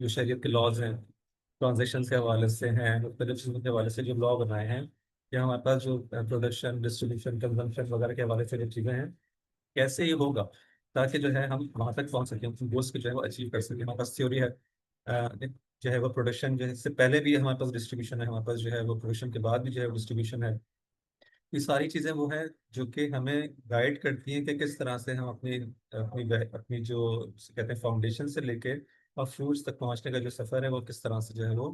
جو شریعت کے لاز ہیں، ٹرانزیکشن کے حوالے سے ہیں، مختلف چیزوں کے حوالے سے جو لا بنائے ہیں، یا ہمارے پاس جو پروڈکشن، ڈسٹریبیوشن، کنزمپشن وغیرہ کے حوالے سے جو چیزیں ہیں، کیسے یہ ہوگا تاکہ جو ہے ہم وہاں تک پہنچ سکیں، گولس کو جو ہے وہ اچیو کر سکیں. ہمارے پاس تھیوری ہے جو ہے وہ پروڈکشن جو ہے اس سے پہلے بھی ہمارے پاس ڈسٹریبیوشن ہے، ہمارے پاس جو ہے وہ پروڈکشن کے بعد بھی جو ہے وہ ڈسٹریبیوشن ہے. یہ ساری چیزیں وہ ہیں جو کہ ہمیں گائیڈ کرتی ہیں کہ کس طرح سے ہم اپنی اپنی جو کہتے ہیں فاؤنڈیشن سے لے کے اور فروٹس تک پہنچنے کا جو سفر ہے وہ کس طرح سے جو ہے وہ،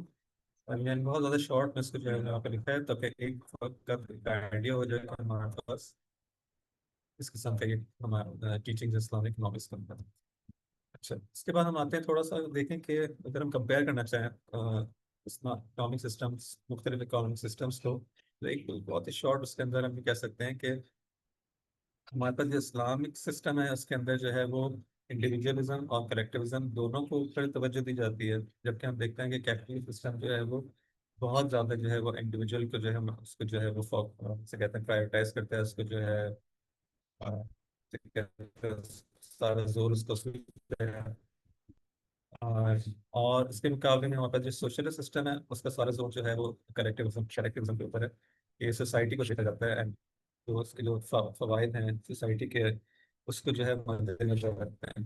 میں نے بہت زیادہ شارٹ میں اس کو جو ہے یہاں پہ لکھا ہے تاکہ ایک وقت کا آئیڈیا ہو جائے کہ ہمارے پاس اس قسم کا یہ ہمارا ٹیچنگ اسلامک اکنامکس کا ہے. اچھا، اس کے بعد ہم آتے ہیں تھوڑا سا دیکھیں کہ اگر ہم کمپیئر کرنا چاہیں اکنامک سسٹمس، مختلف اکنامک سسٹمس کو، تو ایک بہت ہی شارٹ اس کے اندر ہم یہ کہہ سکتے ہیں کہ ہمارے پاس جو اسلامک سسٹم ہے اس کے اندر جو ہے وہ انڈیویجولزم اور کلیکٹیوزم دونوں کو اوپر توجہ دی جاتی ہے، جبکہ ہم دیکھتے ہیں کہ کیپٹلسٹ سسٹم جو ہے وہ بہت زیادہ جو ہے وہ انڈیویجول کو جو ہے اس کو جو ہے وہ سے کہتے ہیں پرائیورٹائز کرتا ہے، اس کو جو ہے سارا زور اس کو اور اس کے مقابلے میں ہمارے پاس جو سوشلسٹ سسٹم ہے اس کا سارا زور جو ہے وہ کلیکٹیوزم کے اوپر ہے. یہ سوسائٹی کو دیکھا جاتا ہے، تو اس کے جو فوائد ہیں سوسائٹی کے اس کو جو ہے مد نظر رکھتے ہیں.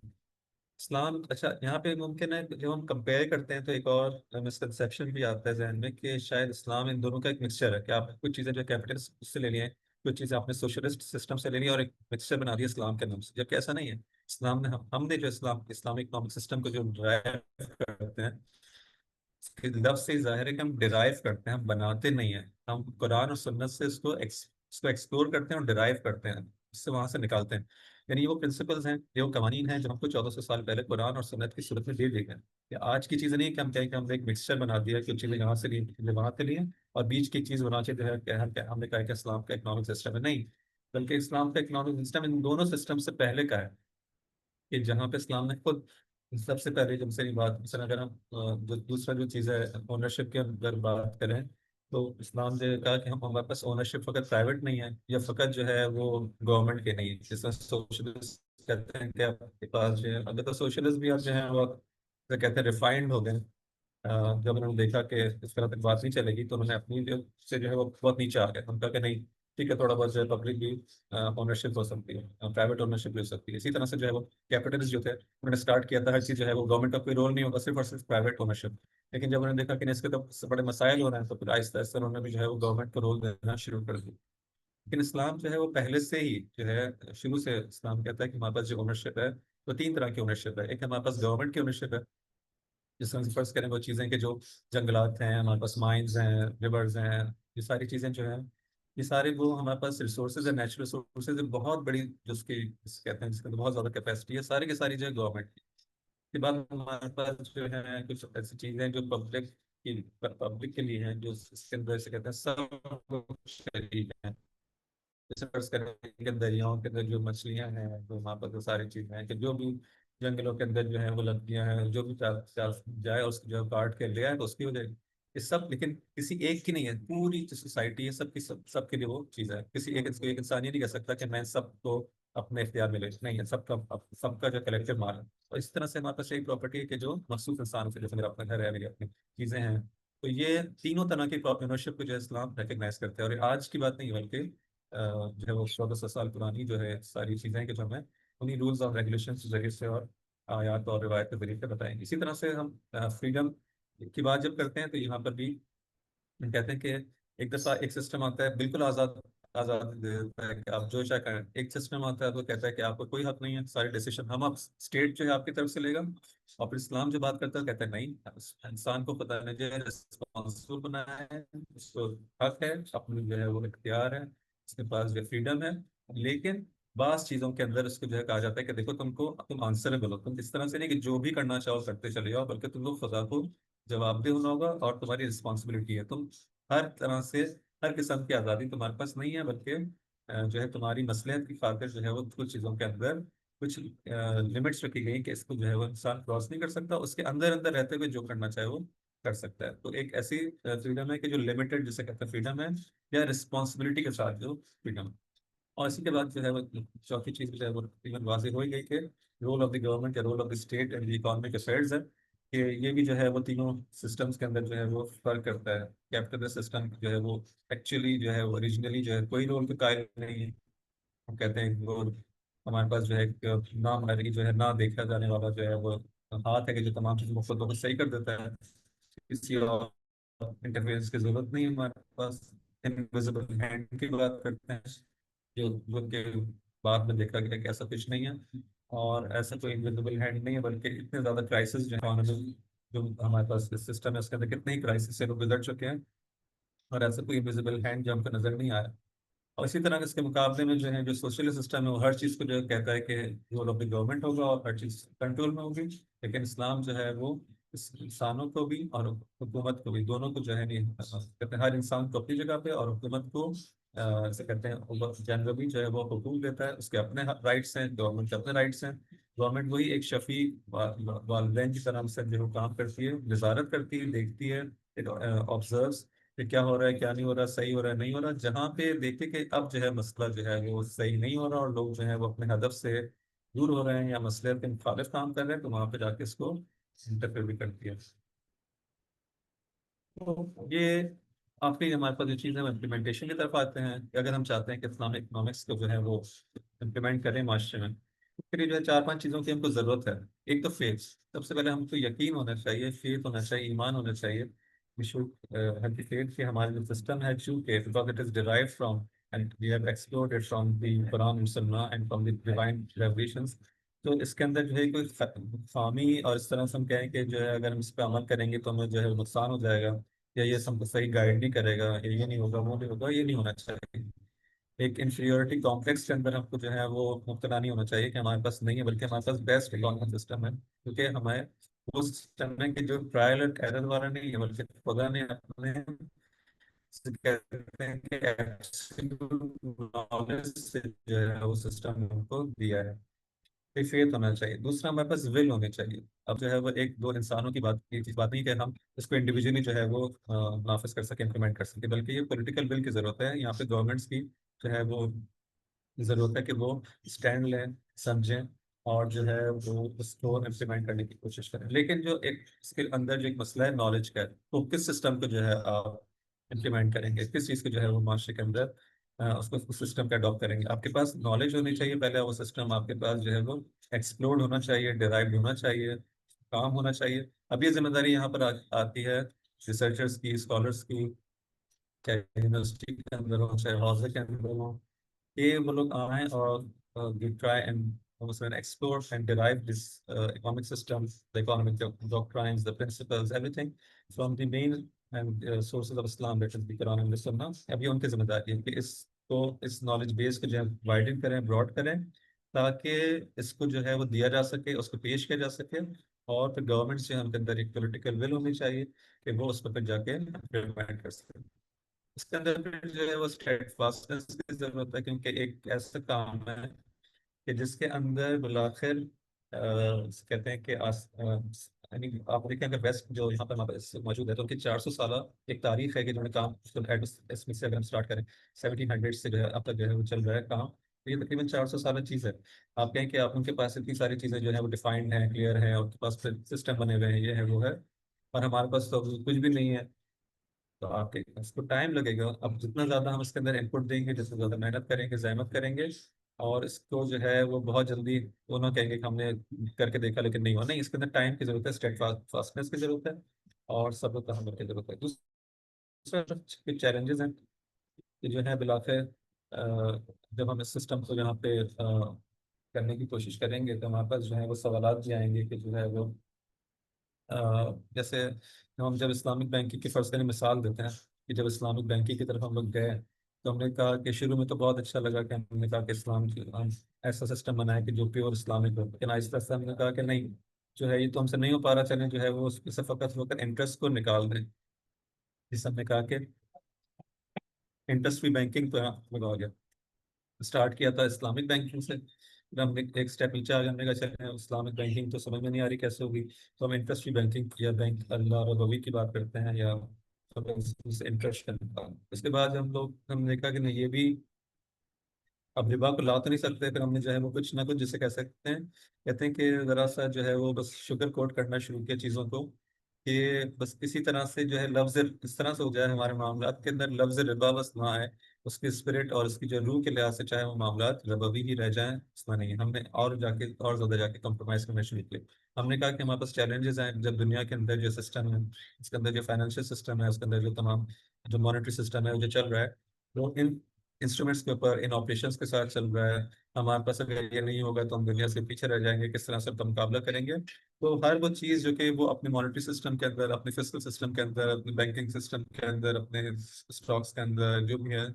اسلام، اچھا یہاں پہ ممکن ہے جب ہم کمپیئر کرتے ہیں تو ایک اور مسکنسیپشن بھی آتا ہے ذہن میں کہ شاید اسلام ان دونوں کا ایک مکسچر ہے، کہ آپ کچھ چیزیں جو کیپٹلسٹ سے لے لی ہیں، کچھ چیزیں آپ نے سوشلسٹ سسٹم سے لے لی اور ایک مکسچر بنا دیا اسلام کے نام سے، جبکہ ایسا نہیں ہے. اسلام نے ہم نے جو اسلامک اکنامک سسٹم کو جو ڈرائیو کرتے ہیں، اس کے لفظ سے ظاہر ہے کہ ہم ڈرائیو کرتے ہیں، ہم بناتے نہیں ہیں. ہم قرآن اور سنت سے اس کو ایکسپلور کرتے ہیں اور ڈرائیو کرتے ہیں، اس سے وہاں سے نکالتے ہیں. یعنی یہ وہ پرنسپلز ہیں، یہ وہ قوانین ہیں جو ہم کو 1400 سال پہلے قرآن اور سنت کی صورت میں دے دیے گئے. کہ آج کی چیزیں نہیں کہ ہم کہیں کہ ہم نے ایک مکسچر بنا دیا، کچھ چیزیں یہاں سے لی، چیزیں وہاں سے لی ہیں، اور بیچ کی چیز بنا کے جو ہے کہ ہم نے کہا کہ اسلام کا اکنامک سسٹم ہے. نہیں، بلکہ اسلام کا اکنامک سسٹم ان دونوں سسٹم سے پہلے کا ہے، کہ جہاں پہ اسلام نے خود سب سے پہلے جب سے بات، مثلا اگر ہم جو دوسرا جو چیز ہے اونرشپ کی اگر بات کریں، تو اسلام نے کہا کہ ہمارے پاس اونرشپ فقط پرائیویٹ نہیں ہے، یا فقط جو ہے وہ گورنمنٹ کے نہیں ہے، جس طرح سوشلسٹ کہتے ہیں کہ آپ کے پاس جو ہے، اگر تو سوشلسٹ بھی آپ جو ہے وہ کہتے ہیں ریفائنڈ ہو گئے. جب انہوں نے دیکھا کہ اس طرح تک بات نہیں چلے گی تو انہوں نے اپنی سے جو ہے وہ بہت نیچے آ گئے. ہم کہا کہ نہیں، ٹھیک ہے، تھوڑا بہت جو ہے پبلک بھی اونرشپ ہو سکتی ہے، پرائیویٹ اونرشپ بھی ہو سکتی ہے. اسی طرح سے جو ہے وہ کیپٹلسٹ جو تھے انہوں نے اسٹارٹ کیا تھا ہر چیز جو ہے وہ گورنمنٹ کا کوئی رول نہیں ہوگا، صرف اور صرف پرائیویٹ اونرشپ. لیکن جب انہوں نے دیکھا کہ اس کے تو بڑے مسائل ہو رہے ہیں، تو پھر آہستہ آہستہ انہوں نے بھی جو ہے وہ گورنمنٹ کو رول دینا شروع کر دیا. لیکن اسلام جو ہے وہ پہلے سے ہی جو ہے شروع سے اسلام کہتا ہے کہ ہمارے پاس جو اونرشپ ہے وہ 3 طرح کی اونرشپ ہے. ایک ہمارے پاس گورنمنٹ کی اونرشپ ہے، جس میں فرض کریں وہ چیزیں کہ جو جنگلات ہیں، ہمارے پاس مائنز ہیں، ریورز ہیں، یہ ساری چیزیں جو ہیں، یہ سارے وہ ہمارے پاس ریسورسز ہیں، نیچرل ریسورسز ہیں، بہت بڑی جس کی کہتے ہیں جس کے اندر بہت زیادہ کیپیسٹی ہے، ساری کی ساری جو ہے گورنمنٹ کی. کے بعد ہمارے پاس جو ہے کچھ ایسی چیزیں جو پبلک کے لیے ہیں، جو اس کے اندر سے کہتے ہیں سب شریک ہیں. جیسے فرض کریں کہ دریاؤں کے اندر جو مچھلیاں ہیں، جو وہاں پر جو ساری چیزیں ہیں، کہ جو بھی جنگلوں کے اندر جو ہے وہ لگیاں ہیں، جو بھی جائے اس کو جو ہے کاٹ کے لے آئے تو اس کی ہو جائے گی. یہ سب لیکن کسی ایک کی نہیں ہے، پوری جو سوسائٹی ہے سب کی سب کے لیے وہ چیز ہے. کسی ایک انسان یہ نہیں کہہ سکتا کہ میں سب کو اپنے اختیار میں لے، نہیں ہے، سب کا جو کلیکٹیو مال ہے. اور اس طرح سے ہمارے پاس ایک پراپرٹی ہے کہ جو مخصوص انسان سے، جیسے میرا اپنا گھر ہے، میری اپنی چیزیں ہیں. تو یہ تینوں طرح کی اونرشپ کو جو ہے اسلام ریکگنائز کرتے ہیں. اور یہ آج کی بات نہیں بلکہ جو ہے وہ 1400 سال پرانی جو ہے ساری چیزیں ہیں کہ جو ہمیں انہیں رولز اور ریگولیشن کے ذریعے سے اور آیات اور روایت کے ذریعے سے بتائیں گے. اسی طرح سے ہم فریڈم کی بات جب کرتے ہیں تو یہاں پر بھی ہم کہتے ہیں کہ ایک دفعہ ایک سسٹم آتا ہے بالکل آزاد آزاد دیتا ہے کہ آپ جو چاہے کریں. ایک سسٹم آتا ہے تو کہتا ہے کہ آپ کو کوئی حق نہیں ہے، سارے ڈیسیشن ہم اسٹیٹ جو ہے آپ کی طرف سے لے گا. اور پھر اسلام جو بات کرتا ہے کہتا ہے نہیں، انسان کو خدا نے جو ہے رسپانسبل بنایا ہے، اس کو حق ہے، اپنی جو ہے وہ اختیار ہے، اس کے پاس جو فریڈم ہے. لیکن بعض چیزوں کے اندر اس کو جو ہے کہا جاتا ہے کہ دیکھو تم آنسربل ہو، تم اس طرح سے نہیں کہ جو بھی کرنا چاہو کرتے چلے جاؤ، بلکہ تم کو خدا کو جواب دہ ہونا ہوگا اور تمہاری رسپانسبلٹی ہے. تم ہر طرح سے ہر قسم کی آزادی تمہارے پاس نہیں ہے، بلکہ جو ہے تمہاری مصلحت کی خاطر جو ہے وہ کچھ چیزوں کے اندر کچھ لمٹس رکھی گئی کہ اس کو جو ہے وہ انسان کراس نہیں کر سکتا. اس کے اندر اندر رہتے ہوئے جو کرنا چاہے وہ کر سکتا ہے. تو ایک ایسی فریڈم ہے کہ جو لمیٹڈ جسے کہتے ہیں فریڈم ہے, یا رسپانسبلٹی کے ساتھ جو فریڈم. اور اسی کے بعد جو ہے وہ چوتھی چیز جو ہے وہ تقریباً واضح ہو گئی کہ رول آف دی گورنمنٹ یا role of the state and the economic affairs ہے, کہ یہ بھی جو ہے وہ تینوں سسٹمز کے اندر جو ہے وہ فرق کرتا ہے. کیپٹلسٹ سسٹم جو ہے وہ ایکچولی جو ہے وہ اوریجنلی جو ہے کوئی رول کا قائل نہیں ہے. ہم کہتے ہیں کہ وہ ہمارے پاس جو ہے ایک نامرئی جو ہے نہ دیکھا جانے والا جو ہے وہ ہاتھ ہے کہ جو تمام چیزوں کو صحیح کر دیتا ہے. کسی اور انٹرفیئرنس کی ضرورت نہیں ہے ہمارے پاس. انویزیبل ہینڈ کی بات کرتے ہیں, جو کہ بعد میں دیکھا گیا کہ ایسا کچھ نہیں ہے. اور ایسا کوئی انویزیبل ہینڈ نہیں ہے, بلکہ اتنے زیادہ کرائسس جو ہے جو ہمارے پاس سسٹم ہے اس کے اندر کتنے ہی کرائسس سے لوگ گزر چکے ہیں, اور ایسا کوئی انویزیبل ہینڈ جو ہم کو نظر نہیں آیا. اور اسی طرح اس کے مقابلے میں جو ہے جو سوشل سسٹم ہے وہ ہر چیز کو جو ہے کہتا ہے کہ رول آف دی گورنمنٹ ہوگا اور ہر چیز کنٹرول میں ہوگی. لیکن اسلام جو ہے وہ انسانوں کو بھی اور حکومت کو بھی دونوں کو جو ہے نہیں کہتے ہیں, ہر انسان کو اپنی جگہ پہ اور حکومت کو اسے کہتے ہیں جنرلی جو ہے وہ حقوق دیتا ہے. اس کے اپنے رائٹس ہیں, گورنمنٹ کے اپنے رائٹس ہیں. گورنمنٹ وہی ایک شفیع والدین کی طرح سے جو کام کرتی ہے, وزارت کرتی ہے, دیکھتی ہے, آبزروس کہ کیا ہو رہا ہے, کیا نہیں ہو رہا, صحیح ہو رہا ہے, نہیں ہو رہا. جہاں پہ دیکھے کہ اب جو ہے مسئلہ جو ہے وہ صحیح نہیں ہو رہا اور لوگ جو ہے وہ اپنے ہدف سے دور ہو رہے ہیں یا مسئلے کے مخالف کام کر رہے ہیں, تو وہاں پہ جا کے اس کو انٹرفیئر بھی کرتی ہے. تو یہ آخری ہمارے پاس جو چیز ہے وہ امپلیمنٹیشن کی طرف آتے ہیں. کہ اگر ہم چاہتے ہیں کہ اسلامک اکنامکس کو جو ہے وہ امپلیمنٹ کریں معاشرے میں, اس کے لیے جو ہے 4-5 چیزوں کی ہم کو ضرورت ہے. ایک تو فیتھ, سب سے پہلے ہم کو یقین ہونا چاہیے, فیتھ ہونا چاہیے, ایمان ہونا چاہیے. We should have the faith کہ ہمارا جو سسٹم ہے چونکہ because it is derived from and we have explored it from the Quran and Sunnah and from the divine revelations. تو اس کے اندر جو ہے کوئی خامی اور اس طرح سے ہم کہیں کہ جو ہے اگر ہم اس پہ عمل کریں گے تو ہمیں جو ہے نقصان ہو جائے گا, یا یہ ہم کو صحیح گائیڈ نہیں کرے گا, یا یہ نہیں ہوگا, وہ نہیں ہوگا, یہ نہیں ہونا چاہیے. ایک انفیریورٹی کمپلیکس کے اندر ہم کو جو ہے وہ مبتلا نہیں ہونا چاہیے کہ ہمارے پاس نہیں ہے, بلکہ ہمارے پاس بیسٹ اکنامک سسٹم ہے. کیونکہ ہمیں وہ سسٹم ہے کہ جو ٹرائل اینڈ ایرر والا نہیں ہے, بلکہ خدا نے اپنے کہتے ہیں کہ absolute knowledge سے جو ہے وہ سسٹم ہم کو دیا ہے. فیتھ ہونا چاہیے. دوسرا ہمارے پاس ول ہونی چاہیے. اب جو ہے وہ ایک دو انسانوں کی بات نہیں کہ ہم اس کو انڈیویجلی جو ہے وہ نافذ کر سکیں, امپلیمنٹ کر سکیں, بلکہ یہ پولیٹیکل ول کی ضرورت ہے. یہاں پہ گورنمنٹس کی جو ہے وہ ضرورت ہے کہ وہ اسٹینڈ لیں, سمجھیں, اور جو ہے وہ اس کو امپلیمنٹ کرنے کی کوشش کریں. لیکن جو ایک اس کے اندر جو ایک مسئلہ ہے نالج کا, تو کس سسٹم کو جو ہے آپ امپلیمنٹ کریں گے, کس چیز کو جو ہے وہ معاشرے کے اندر اس کو سسٹم کا اڈاپٹ کریں گے. آپ کے پاس نالج ہونی چاہیے پہلے, وہ سسٹم آپ کے پاس جو ہے وہ ایکسپلورڈ ہونا چاہیے, ڈیرائیوڈ ہونا چاہیے, کام ہونا چاہیے. اب یہ ذمہ داری یہاں پر آتی ہے ریسرچرس کی, اسکالرس کی, چاہے یونیورسٹی کے اندر ہو چاہے حوزے کے اندر ہو, کہ وہ لوگ آئیں اور try and explore and derive this economic system, the economic doctrines, the principles, everything from the main and sources of Islam, that is the Quran and the Sunnah. اب یہ ان کی ذمہ داری ہے کہ اس کو, اس نالج بیس کو جو ہے وائڈن کریں, براڈ کریں, تاکہ اس کو جو ہے وہ دیا جا سکے, اس کو پیش کیا جا سکے. اور پھر گورنمنٹ سے ہم کے اندر ایک پولیٹیکل ول ہونی چاہیے کہ وہ اس پر جا کے امپلیمنٹ کر سکے. اس کے اندر پھر جو ہے وہ اسٹیٹ فاسٹنس کی ضرورت ہے, کیونکہ ایک ایسا کام ہے کہ جس کے اندر بالآخر کہتے ہیں کہ یعنی آپ دیکھیں اگر ویسٹ جو یہاں پر موجود ہے تو ان کی 400 سالہ ایک تاریخ ہے کہ جنہوں نے کام اس میں سے اگر ہم اسٹارٹ کریں 1700 سے جو ہے اب تک جو ہے وہ چل رہا ہے کام. تو یہ تقریباً 400 سالہ چیز ہے. آپ کہیں کہ آپ ان کے پاس اتنی ساری چیزیں جو ہے وہ ڈیفائنڈ ہیں, کلیئر ہیں, اور ان کے پاس سسٹم بنے ہوئے ہیں, یہ ہے وہ ہے, اور ہمارے پاس تو کچھ بھی نہیں ہے. تو آپ کے اس کو ٹائم لگے گا. اب جتنا زیادہ ہم اس کے اندر انپٹ دیں گے, جتنا زیادہ محنت کریں گے, زحمت کریں گے, اور اس کو جو ہے وہ بہت جلدی دونوں کہیں گے کہ ہم نے کر کے دیکھا لیکن نہیں ہوا. نہیں, اس کے اندر ٹائم کی ضرورت ہے, اسٹیٹ فاسٹنس کی ضرورت ہے, اور صبر تحمل کی ضرورت ہے. دوسرا چیلنجز ہیں کہ جو ہے بالآخر جب ہم اس سسٹم کو یہاں پہ کرنے کی کوشش کریں گے تو ہمارے پاس جو ہے وہ سوالات بھی آئیں گے کہ جو ہے وہ جیسے ہم جب اسلامک بینکنگ کی فرض کریں مثال دیتے ہیں کہ جب اسلامک بینکنگ کی طرف ہم لوگ گئے تو ہم نے کہا کہ شروع میں تو بہت اچھا لگا کہ ہم نے کہا کہ اسلام ہم ایسا سسٹم بنائے کہ جو پیور اسلامک ہو. لیکن آہستہ آہستہ ہم نے کہا کہ نہیں, جو ہے یہ تو ہم سے نہیں ہو پا رہا, چلیں جو ہے وہ اس سے فقط ہو کر انٹرسٹ کو نکال دیں. جس ہم نے کہا کہ انٹرسٹ فری بینکنگ پہ لگا گیا. اسٹارٹ کیا تھا اسلامک بینکنگ سے, پھر ہم نے ایک اسٹیپ نیچے آ گئے، ہم نے کہا چلیں اسلامک بینکنگ تو سمجھ میں نہیں آ رہی کیسے ہوگی، تو ہم انٹرسٹ بینکنگ یا بینک اللہ ربوی کی بات کرتے ہیں، یا انٹرسٹ کرنے کا۔ اس کے بعد ہم نے کہا کہ نہیں یہ بھی اب ربا کو لا تو نہیں سکتے، پھر ہم نے جو ہے وہ کچھ نہ کچھ جسے کہہ سکتے ہیں، کہتے ہیں کہ ذرا سا جو ہے وہ بس شوگر کوٹ کرنا شروع کیا چیزوں کو، کہ بس کسی طرح سے جو ہے لفظ اس طرح سے ہو جائے ہمارے معاملات کے اندر لفظ ربا بس نہ آئے، اس کی اسپرٹ اور اس کی جو روح کے لحاظ سے چاہے وہ معاملات ربوی ہی رہ جائیں، اس میں نہیں۔ ہم نے اور جا کے اور زیادہ جا کے کمپرومائز کرنا شروع کیا۔ ہم نے کہا کہ ہمارے پاس چیلنجز ہیں، جب دنیا کے اندر جو سسٹم ہے، اس کے اندر جو فائنینشیل سسٹم ہے، اس کے اندر جو تمام جو مانیٹری سسٹم ہے وہ جو چل رہا ہے، وہ ان انسٹرومنٹس کے اوپر ان آپریشنس کے ساتھ چل رہا ہے۔ ہمارے پاس اگر یہ نہیں ہوگا تو ہم دنیا سے پیچھے رہ جائیں گے، کس طرح سے ہم مقابلہ کریں گے؟ تو ہر وہ چیز جو کہ وہ اپنے مانیٹری سسٹم کے اندر، اپنے فسکل سسٹم کے اندر، اپنے بینکنگ سسٹم کے اندر، اپنے اسٹاکس کے اندر جو بھی ہے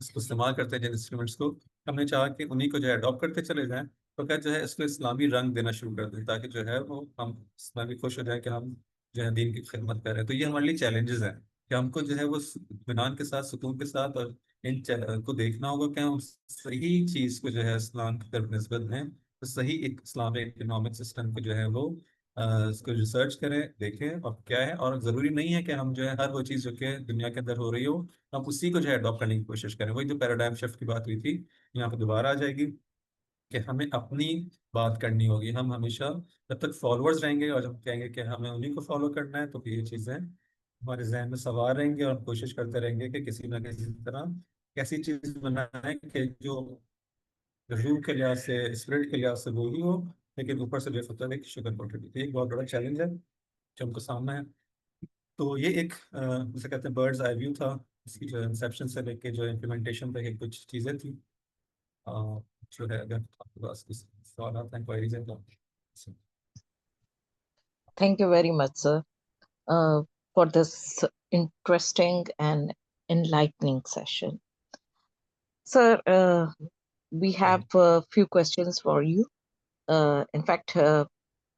اس کو استعمال کرتے ہیں جن انسٹرومنٹس کو، ہم نے چاہا کہ انہیں کو جو ہے اڈاپٹ کرتے چلے جائیں، تو کیا جو ہے اس کو اسلامی رنگ دینا شروع کر دیں، تاکہ جو ہے وہ ہم اس میں بھی خوش ہو جائیں کہ ہم جو ہے دین کی خدمت کر رہے ہیں۔ تو یہ ہمارے لیے چیلنجز ہیں کہ ہم کو جو ہے وہ اطمینان کے ساتھ، سکون کے ساتھ، اور کو دیکھنا ہوگا کہ ہم صحیح چیز کو جو ہے اسلام کی طرف نسبت دیں، تو صحیح ایک اسلامی اکنامک سسٹم کو جو ہے وہ اس کو ریسرچ کریں، دیکھیں اور کیا ہے، اور ضروری نہیں ہے کہ ہم جو ہے ہر وہ چیز جو کہ دنیا کے اندر ہو رہی ہو ہم اسی کو جو ہے اڈاپٹ کرنے کی کوشش کریں۔ وہی جو پیراڈائم شفٹ کی بات ہوئی تھی یہاں پہ دوبارہ آ جائے گی کہ ہمیں اپنی بات کرنی ہوگی۔ ہم ہمیشہ جب تک فالوورز رہیں گے اور جب کہیں گے کہ ہمیں انہیں کو فالو کرنا ہے، تو پھر یہ چیزیں ہمارے ذہن میں سوار رہیں گے، اور ہم کوشش کرتے رہیں گے کہ کسی نہ کسی طرح ایسی چیز بنائیں کہ جو روح کے لحاظ سے، اسپرٹ کے لحاظ سے وہی ہو، لیکن اوپر سے جو فتح ہے کہ شوگر کوٹڈ۔ ایک بہت بڑا چیلنج ہے جو ہم کو سامنا ہے۔ تو یہ ایک جسے کہتے ہیں برڈز آئی ویو تھا، اس کی جو انسیپشن سے لے کے جو امپلیمنٹیشن تک کچھ چیزیں تھیں۔ جو ہے اگر آپ کے پاس کچھ سوالات ہیں، انکوائریز ہیں تو Thank you very much, sir, for this interesting and enlightening session. Sir, we have a few questions for you. In fact,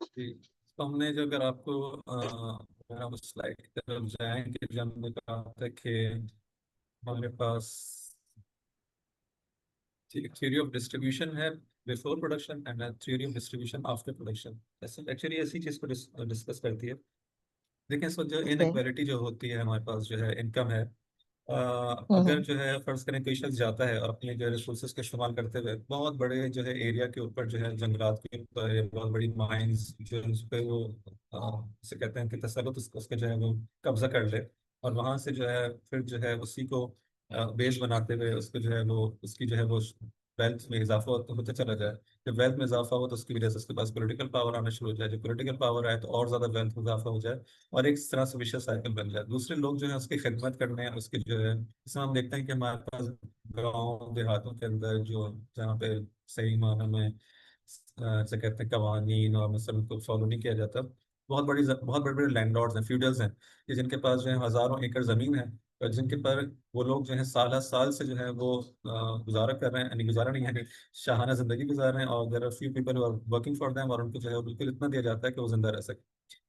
جی، تو ہم نے جو اگر آپ کو اگر ہم اس سلائڈ کی طرف جائیں کہ جب ہم نے کہا تھا کہ ہمارے پاس تھیوری آف ڈسٹریبیوشن ہے before production and theory of distribution after production, actually ایسی چیز کو ڈسکس کرتی ہے۔ دیکھیں اس وقت جو ان Okay. ایکویلٹی جو ہوتی ہے ہمارے پاس جو ہے انکم ہے، اگر Mhm. جو ہے فرض کریں کوئی شخص جاتا ہے اور اپنے جو ریسورسز کا استعمال کرتے ہوئے بہت بڑے جو ہے ایریا کے اوپر جو ہے جنگلات کے اوپر یا بہت بڑی مائنز جو اس پہ وہ جسے کہتے ہیں کہ تسلط اس کا جو ہے وہ قبضہ کر لے، اور وہاں سے جو ہے پھر جو ہے اسی کو بیس بناتے ہوئے اس کو جو ہے وہ اس کی جو ہے وہ ویلتھ میں اضافہ ہوتے چلا جائے۔ جب ویلتھ میں اضافہ ہو تو اس کی وجہ سے اس کے پاس پولیٹیکل پاور آنا شروع ہو جائے، جب پولیٹیکل پاور آئے تو اور زیادہ ویلتھ میں اضافہ ہو جائے، اور ایک طرح سے وشیس سائیکل بن جائے۔ دوسرے لوگ جو ہیں اس کی خدمت کرنے ہیں، اس کے جو ہے اس میں ہم دیکھتے ہیں کہ ہمارے پاس گاؤں دیہاتوں کے اندر جو جہاں پہ صحیح معنی میں سے کہتے ہیں قوانین اور مثلاً کو فالو نہیں کیا جاتا، بہت بڑے بڑے لینڈ لارڈز ہیں، فیوڈلز ہیں، کہ جن کے پاس جو ہے ہزاروں ایکڑ زمین ہے، اور جن کے پر وہ لوگ جو ہیں سالہ سال سے جو ہے وہ گزارا کر رہے ہیں، یعنی گزارا نہیں یعنی شاہانہ زندگی گزار رہے ہیں، اور there are few people who are working for them, اور ان کو جو ہے بالکل اتنا دیا جاتا ہے کہ وہ زندہ رہ سکے۔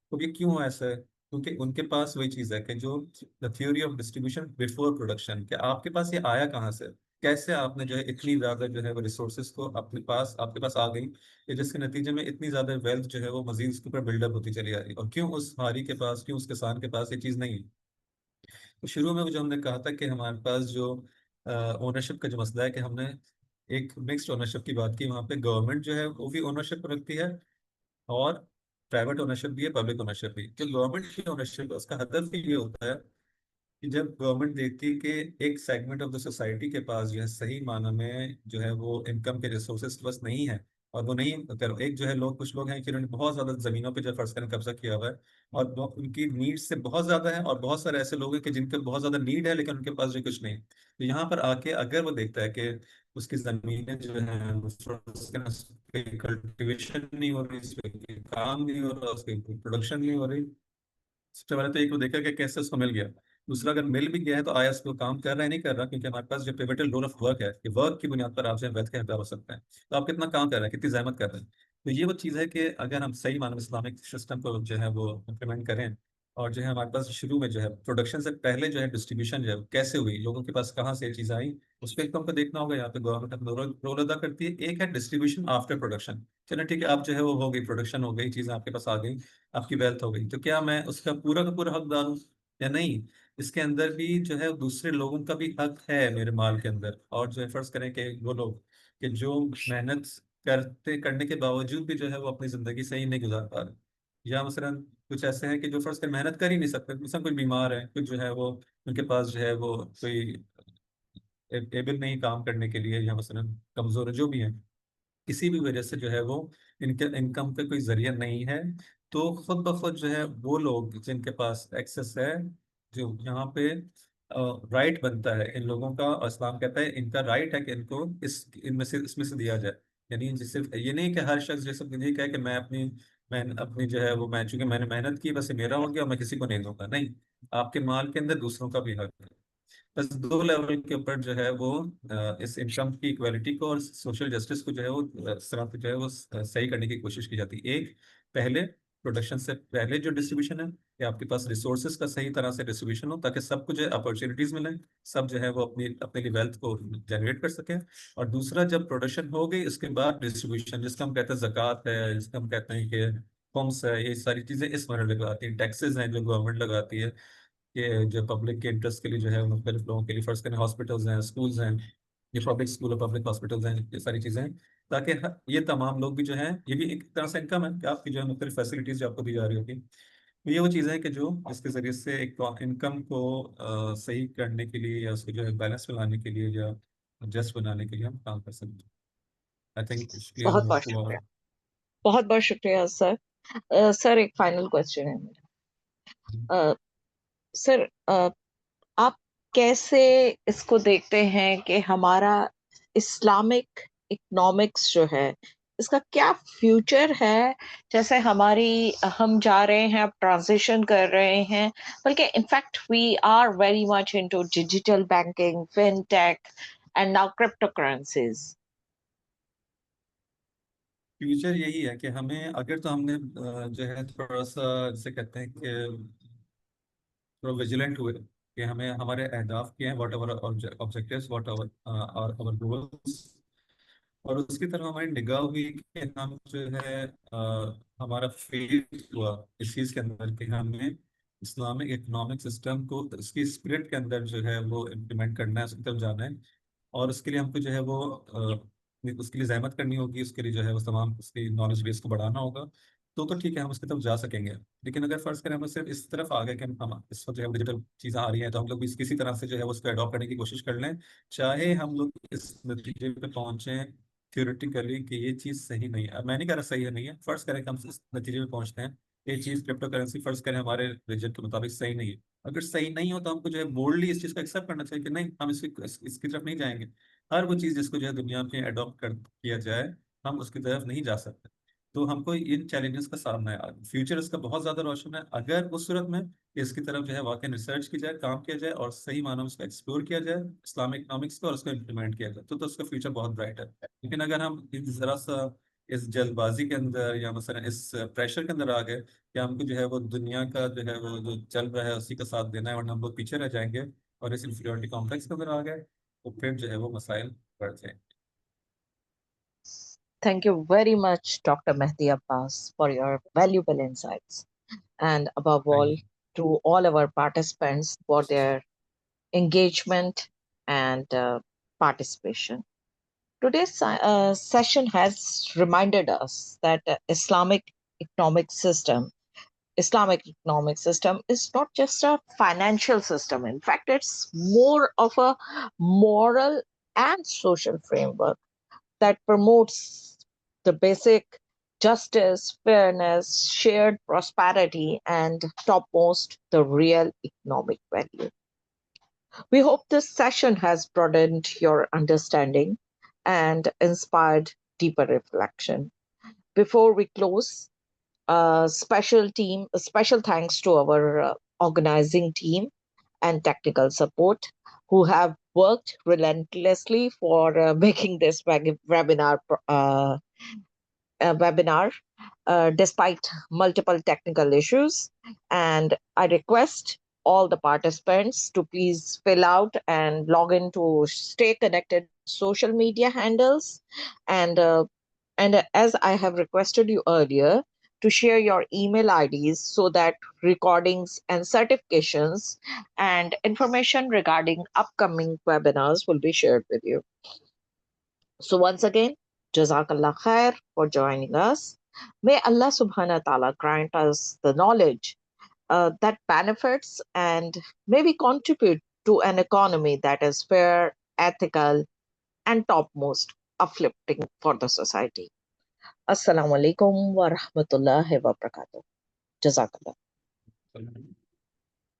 تو یہ کیوں ایسا ہے؟ کیونکہ ان کے پاس وہی چیز ہے کہ جو the theory of distribution before production, کہ آپ کے پاس یہ آیا کہاں سے، کیسے آپ نے جو ہے اتنی زیادہ جو ہے وہ ریسورسز کو اپنے پاس آپ کے پاس آ گئی، کہ جس کے نتیجے میں اتنی زیادہ ویلتھ جو ہے وہ مزید اس کے اوپر بلڈ اپ ہوتی چلی آ رہی ہے، اور کیوں اس ہاری کے پاس، کیوں اس کسان کے پاس یہ چیز نہیں ہے؟ تو شروع میں جو ہم نے کہا تھا کہ ہمارے پاس جو اونرشپ کا جو مسئلہ ہے کہ ہم نے ایک مکسڈ اونرشپ کی بات کی، وہاں پہ گورنمنٹ جو ہے وہ بھی اونرشپ رکھتی ہے، اور پرائیویٹ اونرشپ بھی ہے، پبلک اونرشپ بھی۔ جو گورنمنٹ کی اونرشپ ہے اس کا ہدف ہی یہ ہوتا ہے کہ جب گورنمنٹ دیکھتی ہے کہ ایک سیگمنٹ آف دا سوسائٹی کے پاس جو ہے صحیح معنی میں جو ہے وہ انکم کے ریسورسز بس نہیں ہے، اور وہ نہیں کر ایک جو ہے لوگ کچھ لوگ ہیں کہ انہوں نے بہت زیادہ زمینوں پہ جو فرض کریں قبضہ کیا ہوا ہے اور ان کی نیڈ سے بہت زیادہ ہے، اور بہت سارے ایسے لوگ ہیں کہ جن کے بہت زیادہ نیڈ ہے لیکن ان کے پاس جو کچھ نہیں. تو یہاں پر آ کے اگر وہ دیکھتا ہے کہ اس کی زمینیں جو ہیں کلٹیویشن نہیں ہو رہی، اس پہ کام نہیں ہو رہا، اس کی پروڈکشن نہیں ہو رہی. سب سے پہلے تو ایک وہ دیکھا کہ کیسے اس کو مل گیا. دوسرا، اگر مل بھی گیا ہے تو آیا اس کو کام کر رہا ہے نہیں کر رہا، کیونکہ ہمارے پاس جو پیوٹل رول آف ورک ہے کہ ورک کی بنیاد پر آپ جو ہے ویلتھ کا انتظار ہو سکتا ہے. تو آپ کتنا کام کر رہے ہیں، کتنی زحمت کر رہے ہیں. تو یہ وہ چیز ہے کہ اگر ہم صحیح معنی میں اسلامک سسٹم کو جو ہے وہ امپلیمنٹ کریں، اور جو ہے ہمارے پاس شروع میں جو ہے پروڈکشن سے پہلے جو ہے ڈسٹریبیوشن جو ہے کیسے ہوئی، لوگوں کے پاس کہاں سے یہ چیز آئی، اس پہ ایک تو ہم کو دیکھنا ہوگا. یہاں پہ گورنمنٹ اپنا رول ادا کرتی ہے. ایک ہے ڈسٹریبیوشن آفٹر پروڈکشن. چلیں ٹھیک ہے، آپ جو ہے وہ ہو گئی، پروڈکشن ہو گئی، چیزیں آپ کے پاس آ گئی، آپ کی ویلتھ ہو گئی، تو کیا میں اس کا پورا حقدار ہوں یا نہیں؟ اس کے اندر بھی جو ہے دوسرے لوگوں کا بھی حق ہے میرے مال کے اندر. اور جو ہے فرض کریں کہ وہ لوگ کہ جو محنت کرنے کے باوجود بھی جو ہے وہ اپنی زندگی صحیح نہیں گزار پا رہے، یا مثلا کچھ ایسے ہیں کہ جو فرض کر محنت کر ہی نہیں سکتے، مثلا کوئی بیمار ہے، کچھ جو ہے وہ ان کے پاس جو ہے وہ کوئی ایبل نہیں کام کرنے کے لیے، یا مثلا کمزور ہے، جو بھی ہے، کسی بھی وجہ سے جو ہے وہ ان کے انکم کا کوئی ذریعہ نہیں ہے، تو خود بخود جو ہے وہ لوگ جن کے پاس ایکسس ہے، جو یہاں پہ رائٹ بنتا ہے ان لوگوں کا، اور اسلام کہتا ہے ان کا رائٹ ہے کہ ان کو اس میں سے دیا جائے. یعنی صرف یہ نہیں کہ ہر شخص جیسے یہ کہے کہ میں اپنی جو ہے وہ میں چونکہ میں نے محنت کی بس یہ میرا ہو گیا اور میں کسی کو نہیں دوں گا. نہیں، آپ کے مال کے اندر دوسروں کا بھی حق ہے. بس دو لیول کے اوپر جو ہے وہ اس انکم کی ایکویلٹی کو اور سوشل جسٹس کو جو ہے وہ اس طرح سے جو ہے وہ صحیح کرنے کی کوشش کی جاتی ہے. ایک، پہلے پروڈکشن سے پہلے جو ڈسٹریبیوشن ہے کہ آپ کے پاس ریسورسز کا صحیح طرح سے ڈسٹریبیوشن ہو تاکہ سب کو جو ہے اپرچونیٹیز ملیں، سب جو ہے وہ اپنے لیے ویلتھ کو جنریٹ کر سکیں. اور دوسرا، جب پروڈکشن ہو گئی اس کے بعد ڈسٹریبیوشن، جس کا ہم کہتے ہیں زکوٰۃ ہے، جس کا ہم کہتے ہیں کہ خمس ہے، یہ ساری چیزیں اس مرحلے پہ آتی ہیں. ٹیکسز ہیں جو گورنمنٹ لگاتی ہے کہ جو پبلک کے انٹرسٹ کے لیے جو ہے مختلف لوگوں کے لیے، فرض کریں ہاسپٹلز ہیں، اسکولز ہیں، یہ پبلک اسکول اور پبلک ہاسپٹلز ہیں، یہ ساری چیزیں ہیں تاکہ یہ تمام لوگ بھی جو ہیں، یہ بھی ایک طرح سے انکم ہے کہ آپ کی جو ہے مختلف فیسلٹیز جو آپ کو دی جا رہی ہوگی. تو یہ وہ چیزیں ہیں کہ جو اس کے ذریعے سے ایک انکم کو صحیح کرنے کے لیے یا اس کو جو ہے بیلنس میں لانے کے لیے یا جسٹ بنانے کے لیے ہم کام کر سکتے ہیں. آئی تھنک اٹس کلیئر بہت بہت ٹو آل. شکریہ. بہت بہت شکریہ سر. سر ایک فائنل کوشچن ہے میرا. سر آپ کیسے اس کو دیکھتے ہیں کہ ہمارا اسلامک اکنامکس جو ہے اس کا کیا فیوچر ہے؟ جیسے ہم جا رہے ہیں، اب ٹرانزیشن کر رہے ہیں، بلکہ in fact we are very much into digital banking, fintech and now cryptocurrencies. Future یہی ہے کہ ہمیں اگر تو ہم نے جو ہے تھوڑا سا جسے کہتے ہیں کہ تھوڑا ویجیلنٹ ہوئے کہ ہمیں ہمارے اہداف کیا ہیں، what ever objectives, what ever اور گولس، اور اس کی طرف ہماری نگاہ ہوئی کہ ہم جو ہے ہمارا فیل ہوا اس چیز کے اندر کہ ہمیں اسلامک اکنامک سسٹم کو اس کی اسپرٹ کے اندر جو ہے وہ امپلیمنٹ کرنا ہے، اس کی طرف جانا ہے. اور اس کے لیے ہم کو جو ہے وہ اس کے لیے زحمت کرنی ہوگی، اس کے لیے جو ہے وہ تمام اس کی نالج بیس کو بڑھانا ہوگا. تو ٹھیک ہے، ہم اس کی طرف جا سکیں گے. لیکن اگر فرض کریں ہم صرف اس طرف آ گئے کہ ہم اس وقت جو ہے ڈیجیٹل چیزیں آ رہی ہیں تو ہم لوگ بھی کسی طرح سے جو ہے اس کو اڈاپٹ کرنے کی کوشش کر لیں، چاہے ہم لوگ اس نتیجے پہ پہنچیں تھیوریٹیکلی کہ یہ چیز صحیح نہیں ہے. اب میں نہیں کہہ رہا صحیح ہے نہیں ہے، فرض کریں کہ ہم اس نتیجے پہ پہنچتے ہیں یہ چیز کرپٹو کرنسی فرض کریں ہمارے ریجن کے مطابق صحیح نہیں ہے. اگر صحیح نہیں ہو تو ہم کو جو ہے بولڈلی اس چیز کو ایکسیپٹ کرنا چاہیے کہ نہیں، ہم اس کی طرف نہیں جائیں گے. ہر وہ چیز جس کو جو ہے دنیا میں اڈاپٹ کیا جائے، ہم اس کی طرف نہیں جا سکتے. تو ہم کو ان چیلنجز کا سامنا ہے. فیوچر اس کا بہت زیادہ روشن ہے اگر اس صورت میں اس کی طرف جو ہے واقعی ریسرچ کی جائے، کام کیا جائے، اور صحیح معنوں میں اس کو ایکسپلور کیا جائے اسلامک اکنامکس کو، اور اس کو امپلیمنٹ کیا جائے، تو اس کا فیوچر بہت برائٹ ہے. لیکن اگر ہم ذرا سا اس جلد بازی کے اندر یا مثلا اس پریشر کے اندر آ گئے کہ ہم کو جو ہے وہ دنیا کا جو ہے وہ جو چل رہا ہے اسی کا ساتھ دینا ہے، ورنہ ہم بہت پیچھے رہ جائیں گے، اور اس انفیریورٹی کمپلیکس کے اندر آ گئے تو پھر جو ہے وہ مسائل بڑھ جائیں گے. Thank you very much, Dr. Mehdi Abbas, for your valuable insights. And above thank all, to all our participants for their engagement and participation. Today's session has reminded us that Islamic economic system is not just a financial system. In fact, it's more of a moral and social framework that promotes the basic justice, fairness, shared prosperity, and topmost, the real economic value. We hope this session has broadened your understanding and inspired deeper reflection. Before we close, a special thanks to our organizing team and technical support who have worked relentlessly for making this webinar despite multiple technical issues. And I request all the participants to please fill out and log in to stay connected with social media handles. And as I have requested you earlier, to share your email IDs so that recordings and certifications and information regarding upcoming webinars will be shared with you. So once again, Jazakallah khair for joining us. May Allah subhanahu wa ta'ala grant us the knowledge that benefits and maybe contribute to an economy that is fair, ethical, and topmost uplifting for the society. Assalamu alaikum wa rahmatullahi wa barakatuh. Jazakallah.